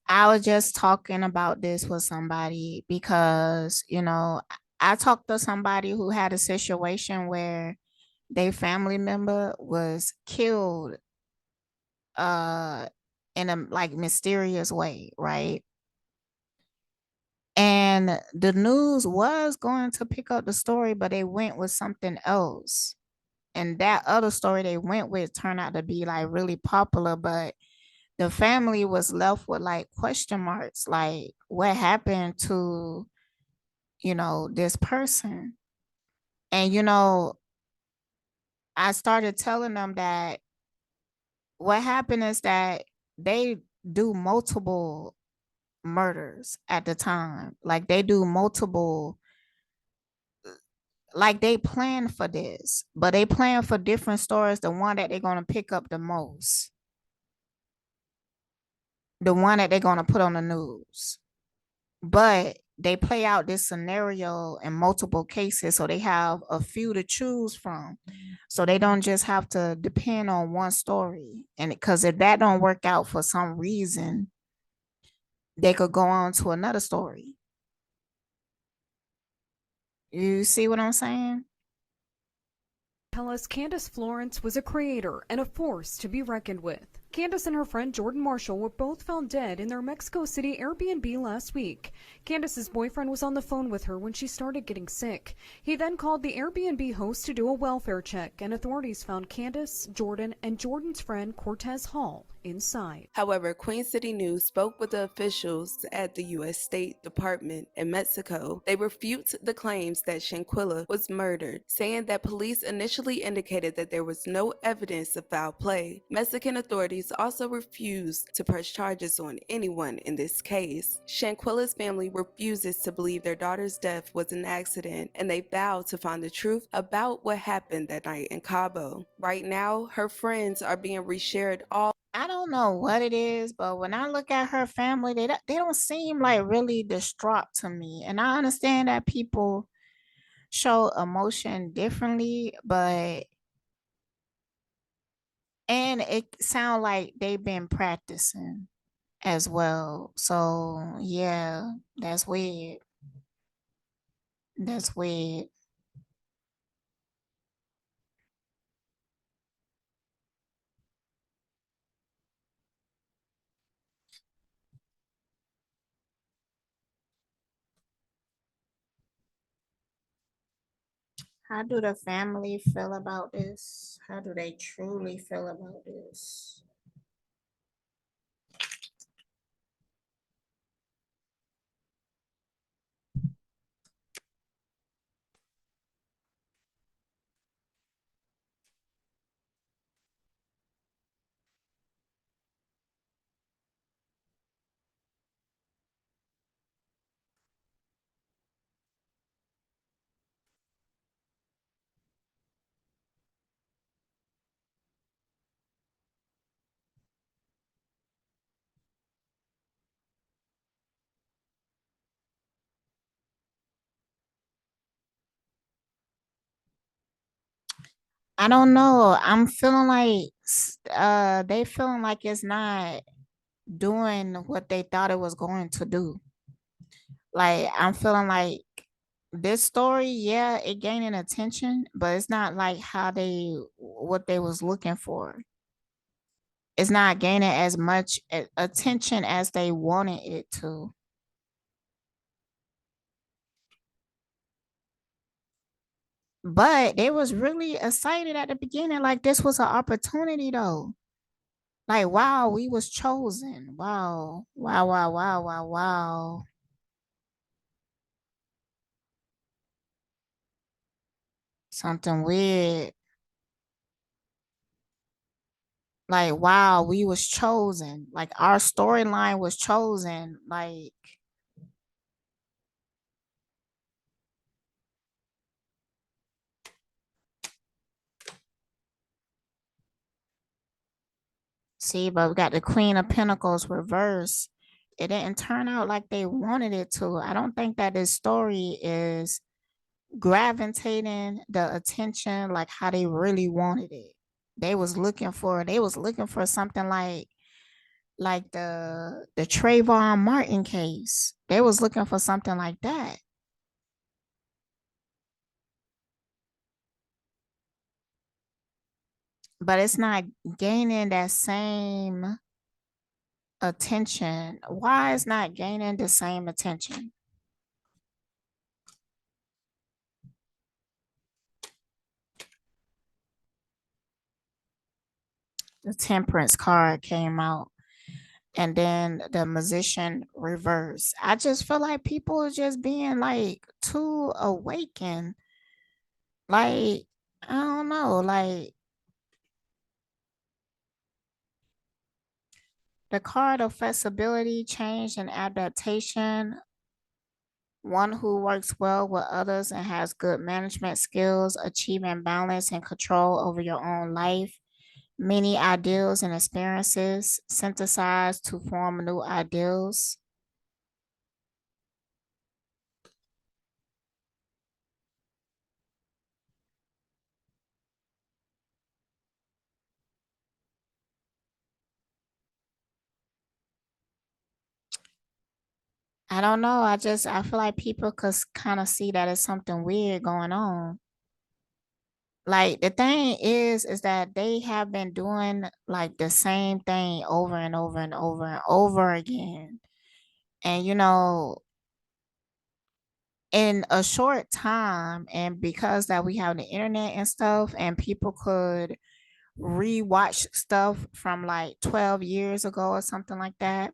I was just talking about this with somebody because, I talked to somebody who had a situation where their family member was killed in a like mysterious way, right? And the news was going to pick up the story, but they went with something else. And that other story they went with turned out to be like really popular, but the family was left with like question marks, like what happened to, this person. And, I started telling them that what happened is that they do multiple murders at the time. Like they do multiple, like they plan for this, but they plan for different stories. The one that they're going to pick up the most, the one that they're going to put on the news. But they play out this scenario in multiple cases, so they have a few to choose from, so they don't just have to depend on one story. And because if that don't work out for some reason, they could go on to another story. You see what I'm saying? Tell us Candace Florence was a creator and a force to be reckoned with. Candace and her friend Jordan Marshall were both found dead in their Mexico City Airbnb last week. Candace's boyfriend was on the phone with her when she started getting sick. He then called the Airbnb host to do a welfare check, and authorities found Candace, Jordan, and Jordan's friend Cortez Hall inside. However, Queen City News spoke with the officials at the U.S. State Department in Mexico. They refute the claims that Shanquella was murdered, saying that police initially indicated that there was no evidence of foul play. Mexican authorities also refused to press charges on anyone in this case. Shanquella's family refuses to believe their daughter's death was an accident, and they vow to find the truth about what happened that night in Cabo. Right now, her friends are being reshared all. I don't know what it is, but when I look at her family, they don't seem like really distraught to me. And I understand that people show emotion differently, but and it sound like they've been practicing as well. So yeah, that's weird. That's weird. How do the family feel about this? How do they truly feel about this? I don't know. I'm feeling like they feeling like it's not doing what they thought it was going to do. Like I'm feeling like this story, yeah, it gaining attention, but it's not like how they what they was looking for. It's not gaining as much attention as they wanted it to. But they was really excited at the beginning, like this was an opportunity though. Like wow, we was chosen. Wow. Wow, wow, wow, wow, wow. Something weird. Like wow, we was chosen. Like our storyline was chosen. Like see, but we got the Queen of Pentacles reverse. It didn't turn out like they wanted it to. I don't think that this story is gravitating the attention like how they really wanted it. They was looking for something like the Trayvon Martin case. They was looking for something like that. But it's not gaining that same attention. Why is not gaining the same attention? The Temperance card came out, and then the Musician reverse. I just feel like people are just being like too awakened. Like, I don't know, like the card of flexibility, change, and adaptation. One who works well with others and has good management skills, achieving balance and control over your own life. Many ideals and experiences synthesized to form new ideals. I don't know. I feel like people could kind of see that it's something weird going on. Like the thing is that they have been doing like the same thing over and over and over and over again. And in a short time, and because that we have the internet and stuff, and people could rewatch stuff from like 12 years ago or something like that.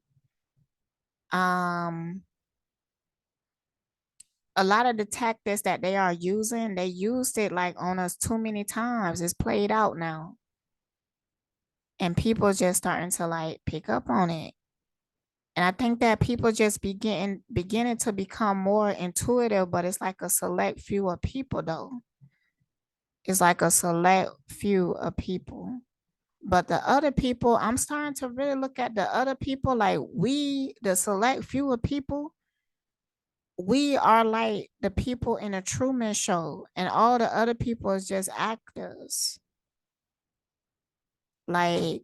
A lot of the tactics that they are using, they used it like on us too many times. It's played out now. And people just starting to like pick up on it. And I think that people just beginning to become more intuitive, but it's like a select few of people though. It's like a select few of people. But the other people, I'm starting to really look at the other people like the select few of people, we are like the people in a Truman Show, and all the other people is just actors. Like,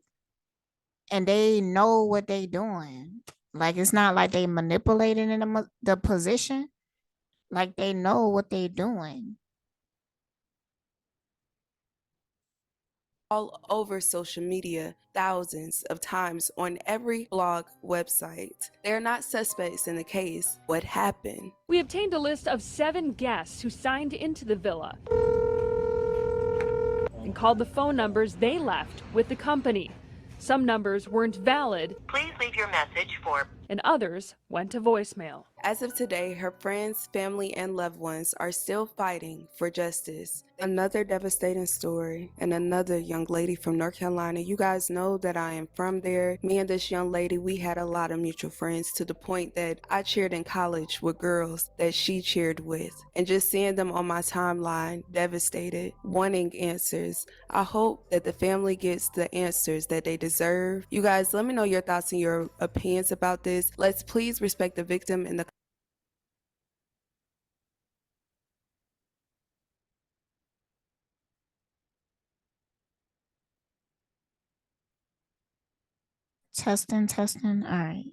and they know what they doing. Like, it's not like they manipulating in the position. Like, they know what they doing. All over social media, thousands of times on every blog website. They're not suspects in the case. What happened? We obtained a list of 7 guests who signed into the villa and called the phone numbers they left with the company. Some numbers weren't valid. Please leave your message for. And others went to voicemail. As of today, her friends, family, and loved ones are still fighting for justice. Another devastating story, and another young lady from North Carolina. You guys know that I am from there. Me and this young lady, we had a lot of mutual friends, to the point that I cheered in college with girls that she cheered with. And just seeing them on my timeline, devastated, wanting answers. I hope that the family gets the answers that they deserve. You guys, let me know your thoughts and your opinions about this. Let's please respect the victim and the Testing, testing. All right.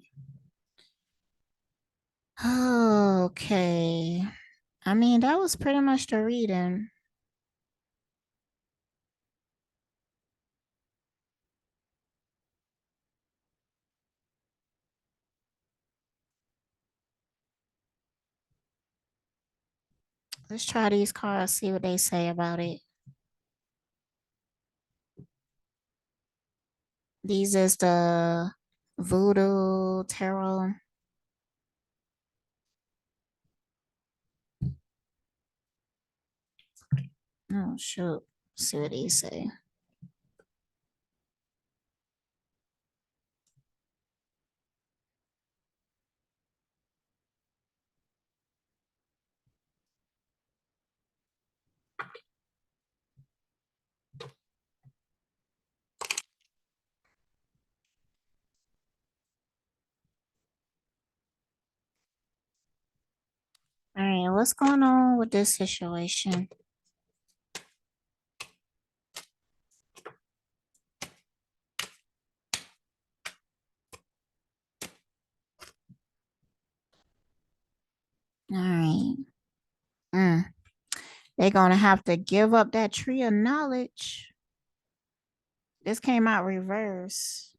Okay. I mean, that was pretty much the reading. Let's try these cards, see what they say about it. These is the Voodoo Tarot. Oh, shoot. See what these say. All right, what's going on with this situation? All right. They're gonna have to give up that tree of knowledge. This came out reverse.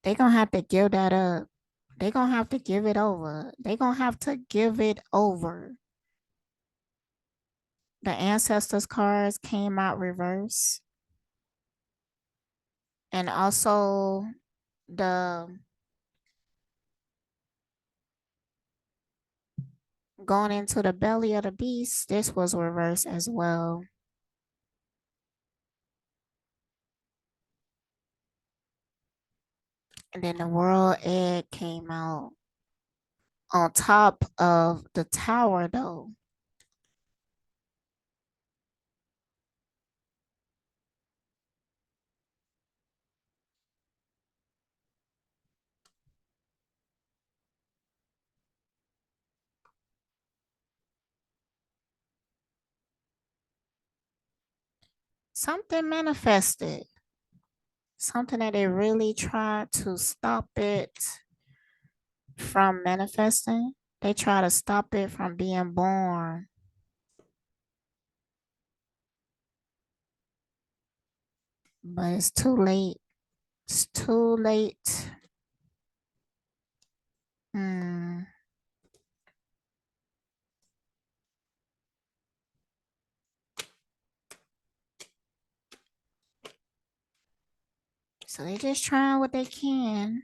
They're gonna have to give that up. They're gonna have to give it over. They're gonna have to give it over. The ancestors cards came out reverse. And also the going into the belly of the beast, this was reversed as well. And then the world egg came out on top of the tower though. Something manifested. something that they really try to stop it from manifesting. They try to stop it from being born. But it's too late. It's too late. Hmm. So they just trying what they can.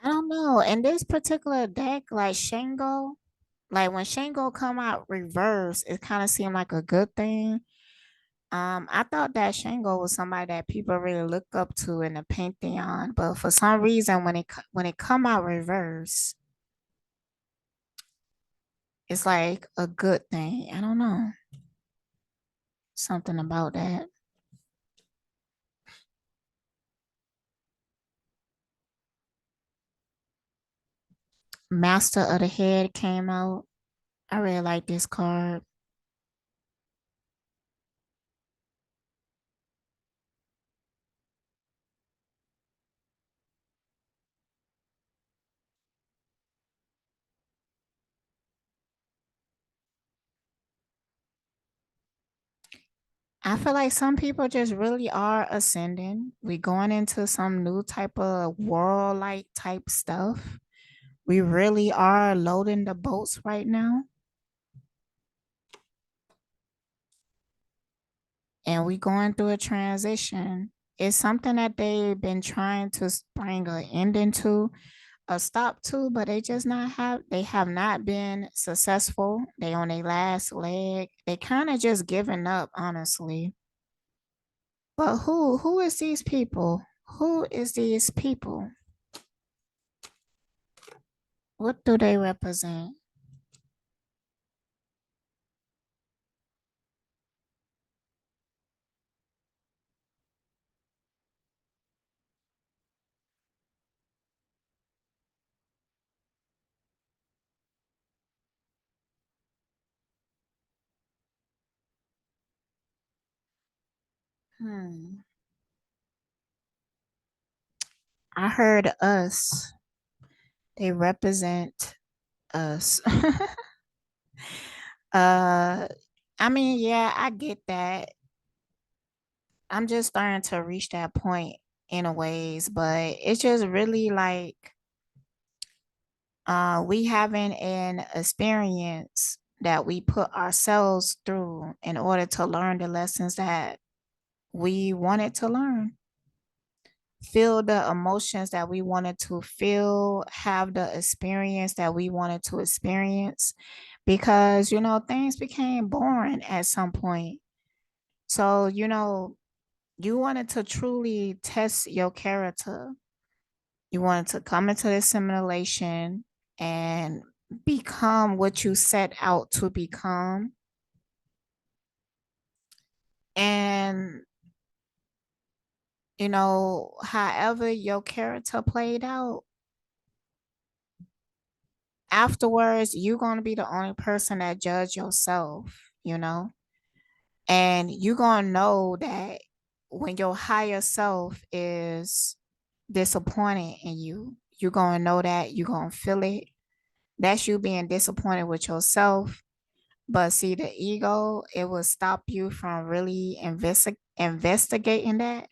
I don't know. In this particular deck, like Shango, like when Shango come out reverse, it kind of seemed like a good thing. I thought that Shango was somebody that people really look up to in the pantheon, but for some reason, when it come out reverse, it's like a good thing. I don't know, something about that. Master of the Head came out. I really like this card. I feel like some people just really are ascending. We going into some new type of world like type stuff. We really are loading the boats right now. And we going through a transition. It's something that they've been trying to bring an end into, a stop to, but they have not been successful. They on their last leg. They kind of just giving up, honestly. But who is these people? Who is these people? What do they represent? Hmm. I heard us. They represent us. uh I mean, yeah, I get that. I'm just starting to reach that point in a ways, but it's just really like we having an experience that we put ourselves through in order to learn the lessons that we wanted to learn, feel the emotions that we wanted to feel, have the experience that we wanted to experience, because things became boring at some point. So you wanted to truly test your character. You wanted to come into this simulation and become what you set out to become. And, however your character played out, afterwards, you're going to be the only person that judge yourself. And you're going to know that when your higher self is disappointed in you, you're going to know that, you're going to feel it. That's you being disappointed with yourself. But see, the ego, it will stop you from really investigating that.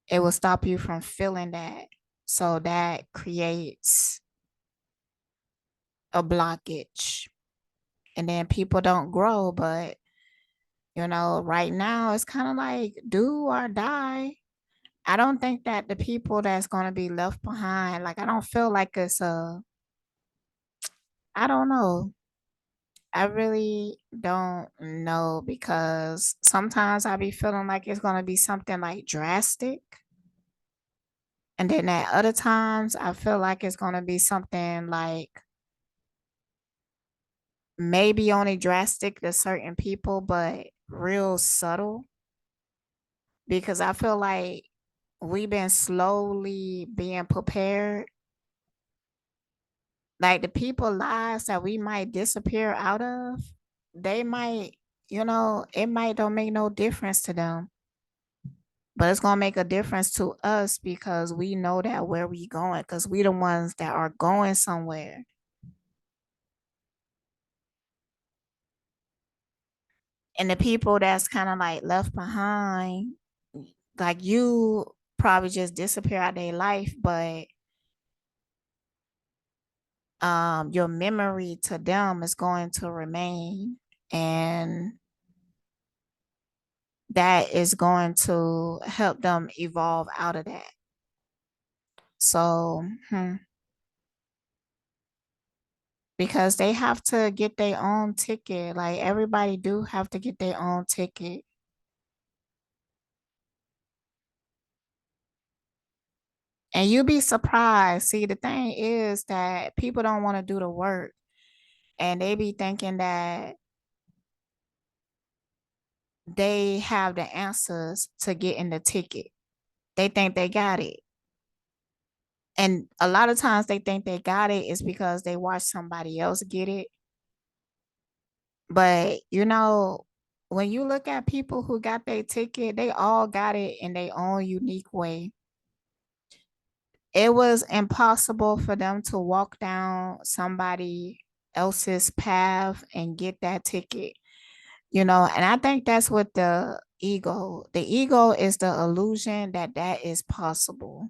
It will stop you from feeling that. So that creates a blockage. And then people don't grow. But, right now it's kind of like do or die. I don't think that the people that's going to be left behind, like, I don't feel like I don't know. I really don't know because sometimes I be feeling like it's going to be something like drastic. And then at other times, I feel like it's going to be something like maybe only drastic to certain people, but real subtle. Because I feel like we've been slowly being prepared. Like the people lives that we might disappear out of, they might, it might don't make no difference to them. But it's gonna make a difference to us because we know that where we going, because we the ones that are going somewhere. And the people that's kind of like left behind, like you probably just disappear out their life, but your memory to them is going to remain, and that is going to help them evolve out of that. So, because they have to get their own ticket. Like everybody do have to get their own ticket. And you be surprised. See, the thing is that people don't want to do the work, and they be thinking that they have the answers to getting the ticket. They think they got it. And a lot of times they think they got it is because they watch somebody else get it. But when you look at people who got their ticket, they all got it in their own unique way. It was impossible for them to walk down somebody else's path and get that ticket, and I think that's what the ego is, the illusion that that is possible.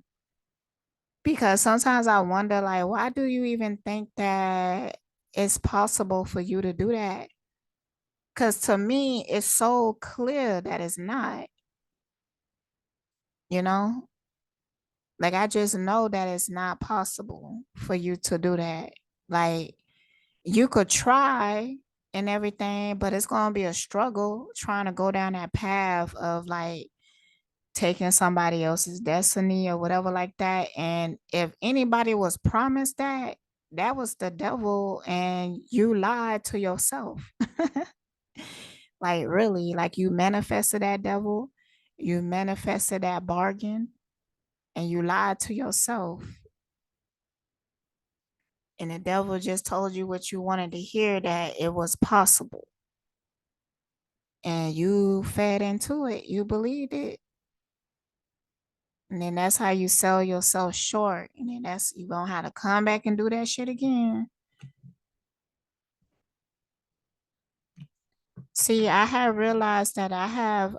Because sometimes I wonder, like, why do you even think that it's possible for you to do that? Because to me, it's so clear that it's not, you know? Like, I just know that it's not possible for you to do that. Like, you could try and everything, but it's going to be a struggle trying to go down that path of like taking somebody else's destiny or whatever like that. And if anybody was promised that, that was the devil, and you lied to yourself. Like, really, like you manifested that devil, you manifested that bargain, and you lied to yourself. And the devil just told you what you wanted to hear, that it was possible. And you fed into it, you believed it. And then that's how you sell yourself short. And then that's you gonna have to come back and do that shit again. See, I have realized that I have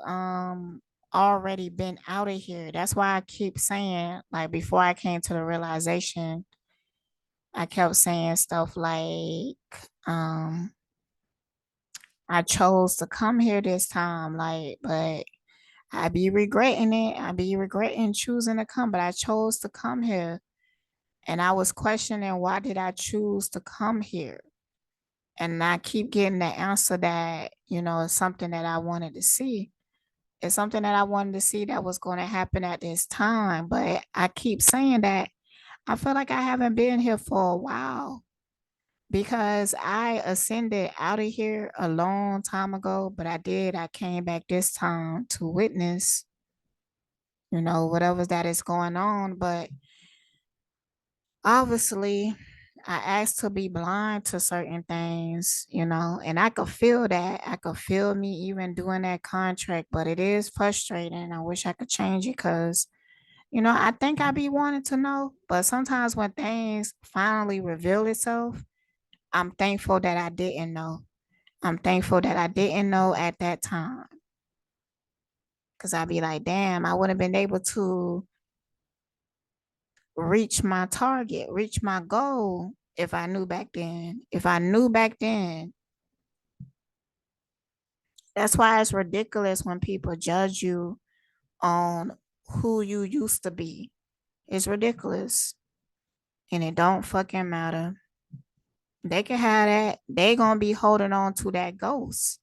already been out of here. That's why I keep saying, like, before I came to the realization, I kept saying stuff like, I chose to come here this time, like, but I be regretting it. I be regretting choosing to come, but I chose to come here. And I was questioning, why did I choose to come here? And I keep getting the answer that, it's something that I wanted to see. It's something that I wanted to see that was going to happen at this time. But I keep saying that I feel like I haven't been here for a while, because I ascended out of here a long time ago, but I came back this time to witness, whatever that is going on. But obviously, I asked to be blind to certain things, and I could feel that. I could feel me even doing that contract, but it is frustrating. I wish I could change it because, I think I be wanting to know, but sometimes when things finally reveal itself, I'm thankful that I didn't know. I'm thankful that I didn't know at that time. Because I'd be like, damn, I would have been able to reach my target, reach my goal if I knew back then. If I knew back then. That's why it's ridiculous when people judge you on who you used to be. It's ridiculous. And it don't fucking matter. They can have that. They gonna be holding on to that ghost.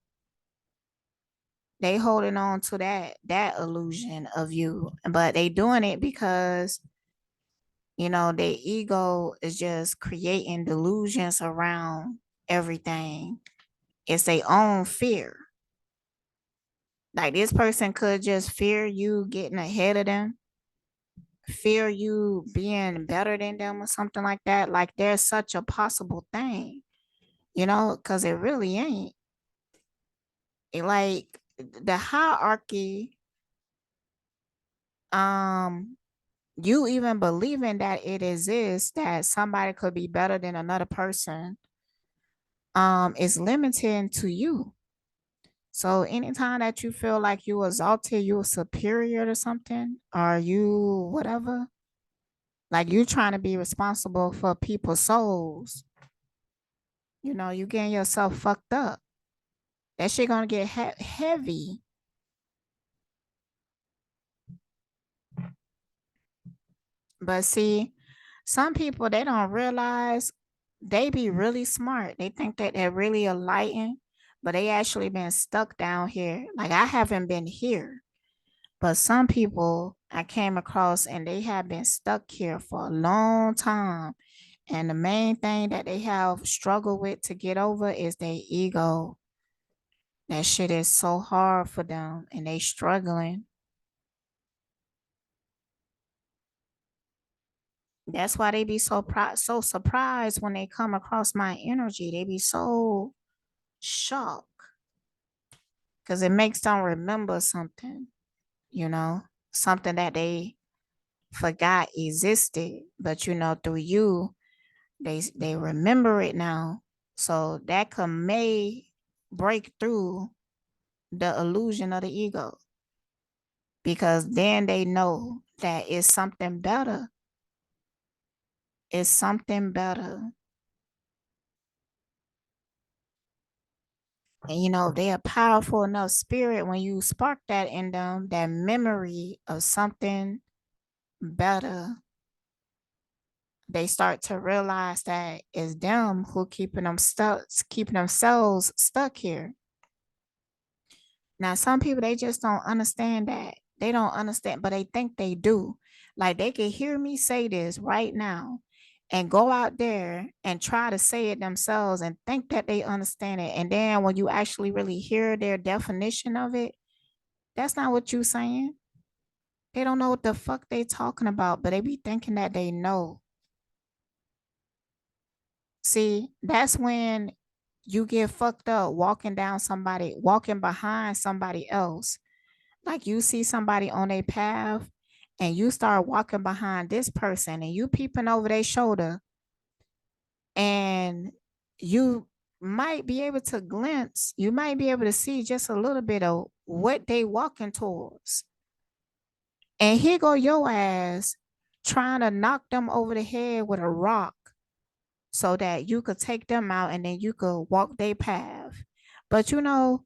They holding on to that illusion of you. But they doing it because their ego is just creating delusions around everything. It's their own fear. Like, this person could just fear you getting ahead of them, fear you being better than them or something like that. Like there's such a possible thing, you know, because it really ain't. Like the hierarchy, um, you even believing that it exists, that somebody could be better than another person, is limiting to you. So anytime that you feel like you exalted, you superior to something, or you whatever, like you trying to be responsible for people's souls, you know, you getting yourself fucked up. That shit gonna get heavy. But see, some people they don't realize they be really smart. They think that they're really enlightened, but they actually been stuck down here. Like I haven't been here. But some people I came across and they have been stuck here for a long time. And the main thing that they have struggled with to get over is their ego. That shit is so hard for them and they struggling. That's why they be so surprised when they come across my energy. They be so shocked because it makes them remember something, you know, something that they forgot existed. But you know, through you, they remember it now. So that may break through the illusion of the ego because then they know that it's something better. It's something better. And you know, they are powerful enough spirit when you spark that in them, that memory of something better. They start to realize that it's them who keeping them stuck, keeping themselves stuck here. Now, some people they just don't understand that. They don't understand, but they think they do. Like they can hear me say this right now and go out there and try to say it themselves and think that they understand it. And then when you actually really hear their definition of it, that's not what you saying. They don't know what the fuck they talking about, but they be thinking that they know. See, that's when you get fucked up walking behind somebody else. Like you see somebody on a path and you start walking behind this person and you peeping over their shoulder and you might be able to glimpse, you might be able to see just a little bit of what they walking towards. And here go your ass trying to knock them over the head with a rock so that you could take them out and then you could walk their path. But you know,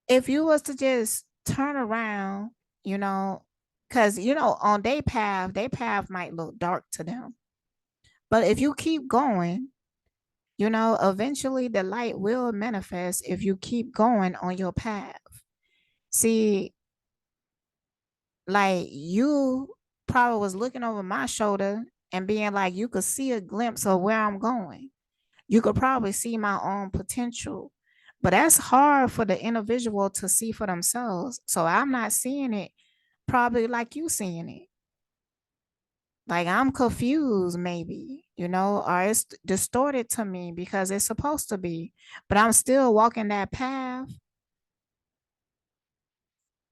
if you was to just turn around, you know, because you know, on their path might look dark to them. But if you keep going, you know, eventually the light will manifest if you keep going on your path. See, like you probably was looking over my shoulder and being like, you could see a glimpse of where I'm going. You could probably see my own potential, but that's hard for the individual to see for themselves. So I'm not seeing it probably like you seeing it. Like I'm confused, maybe, you know, or it's distorted to me because it's supposed to be, but I'm still walking that path.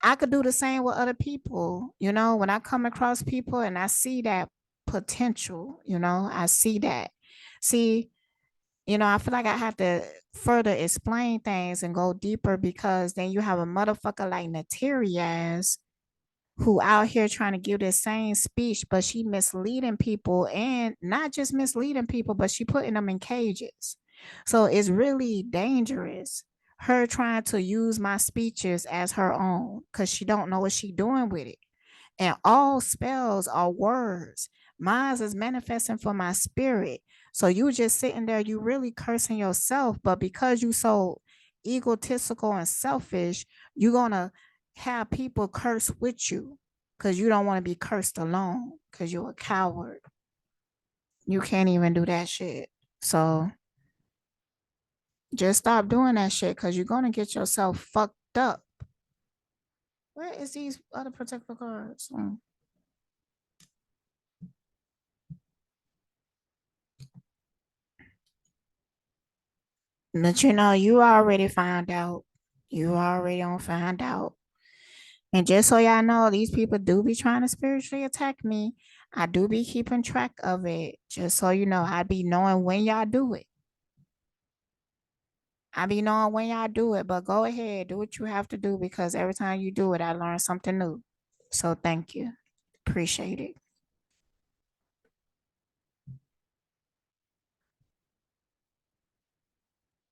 I could do the same with other people, you know, when I come across people and I see that potential, you know, I see that. See, you know, I feel like I have to further explain things and go deeper because then you have a motherfucker like Naturias who out here trying to give this same speech, but she misleading people and not just misleading people, but she putting them in cages. So it's really dangerous. Her trying to use my speeches as her own because she don't know what she doing with it. And all spells are words. Mine is manifesting for my spirit. So you just sitting there, you really cursing yourself, but because you so egotistical and selfish, you're gonna have people curse with you because you don't want to be cursed alone because you're a coward. You can't even do that shit. So just stop doing that shit because you're gonna get yourself fucked up. Where is these other protector cards? But you know, you already found out. You already don't find out. And just so y'all know, these people do be trying to spiritually attack me. I do be keeping track of it. Just so you know, I be knowing when y'all do it. I be knowing when y'all do it, but go ahead, do what you have to do because every time you do it, I learn something new. So thank you. Appreciate it.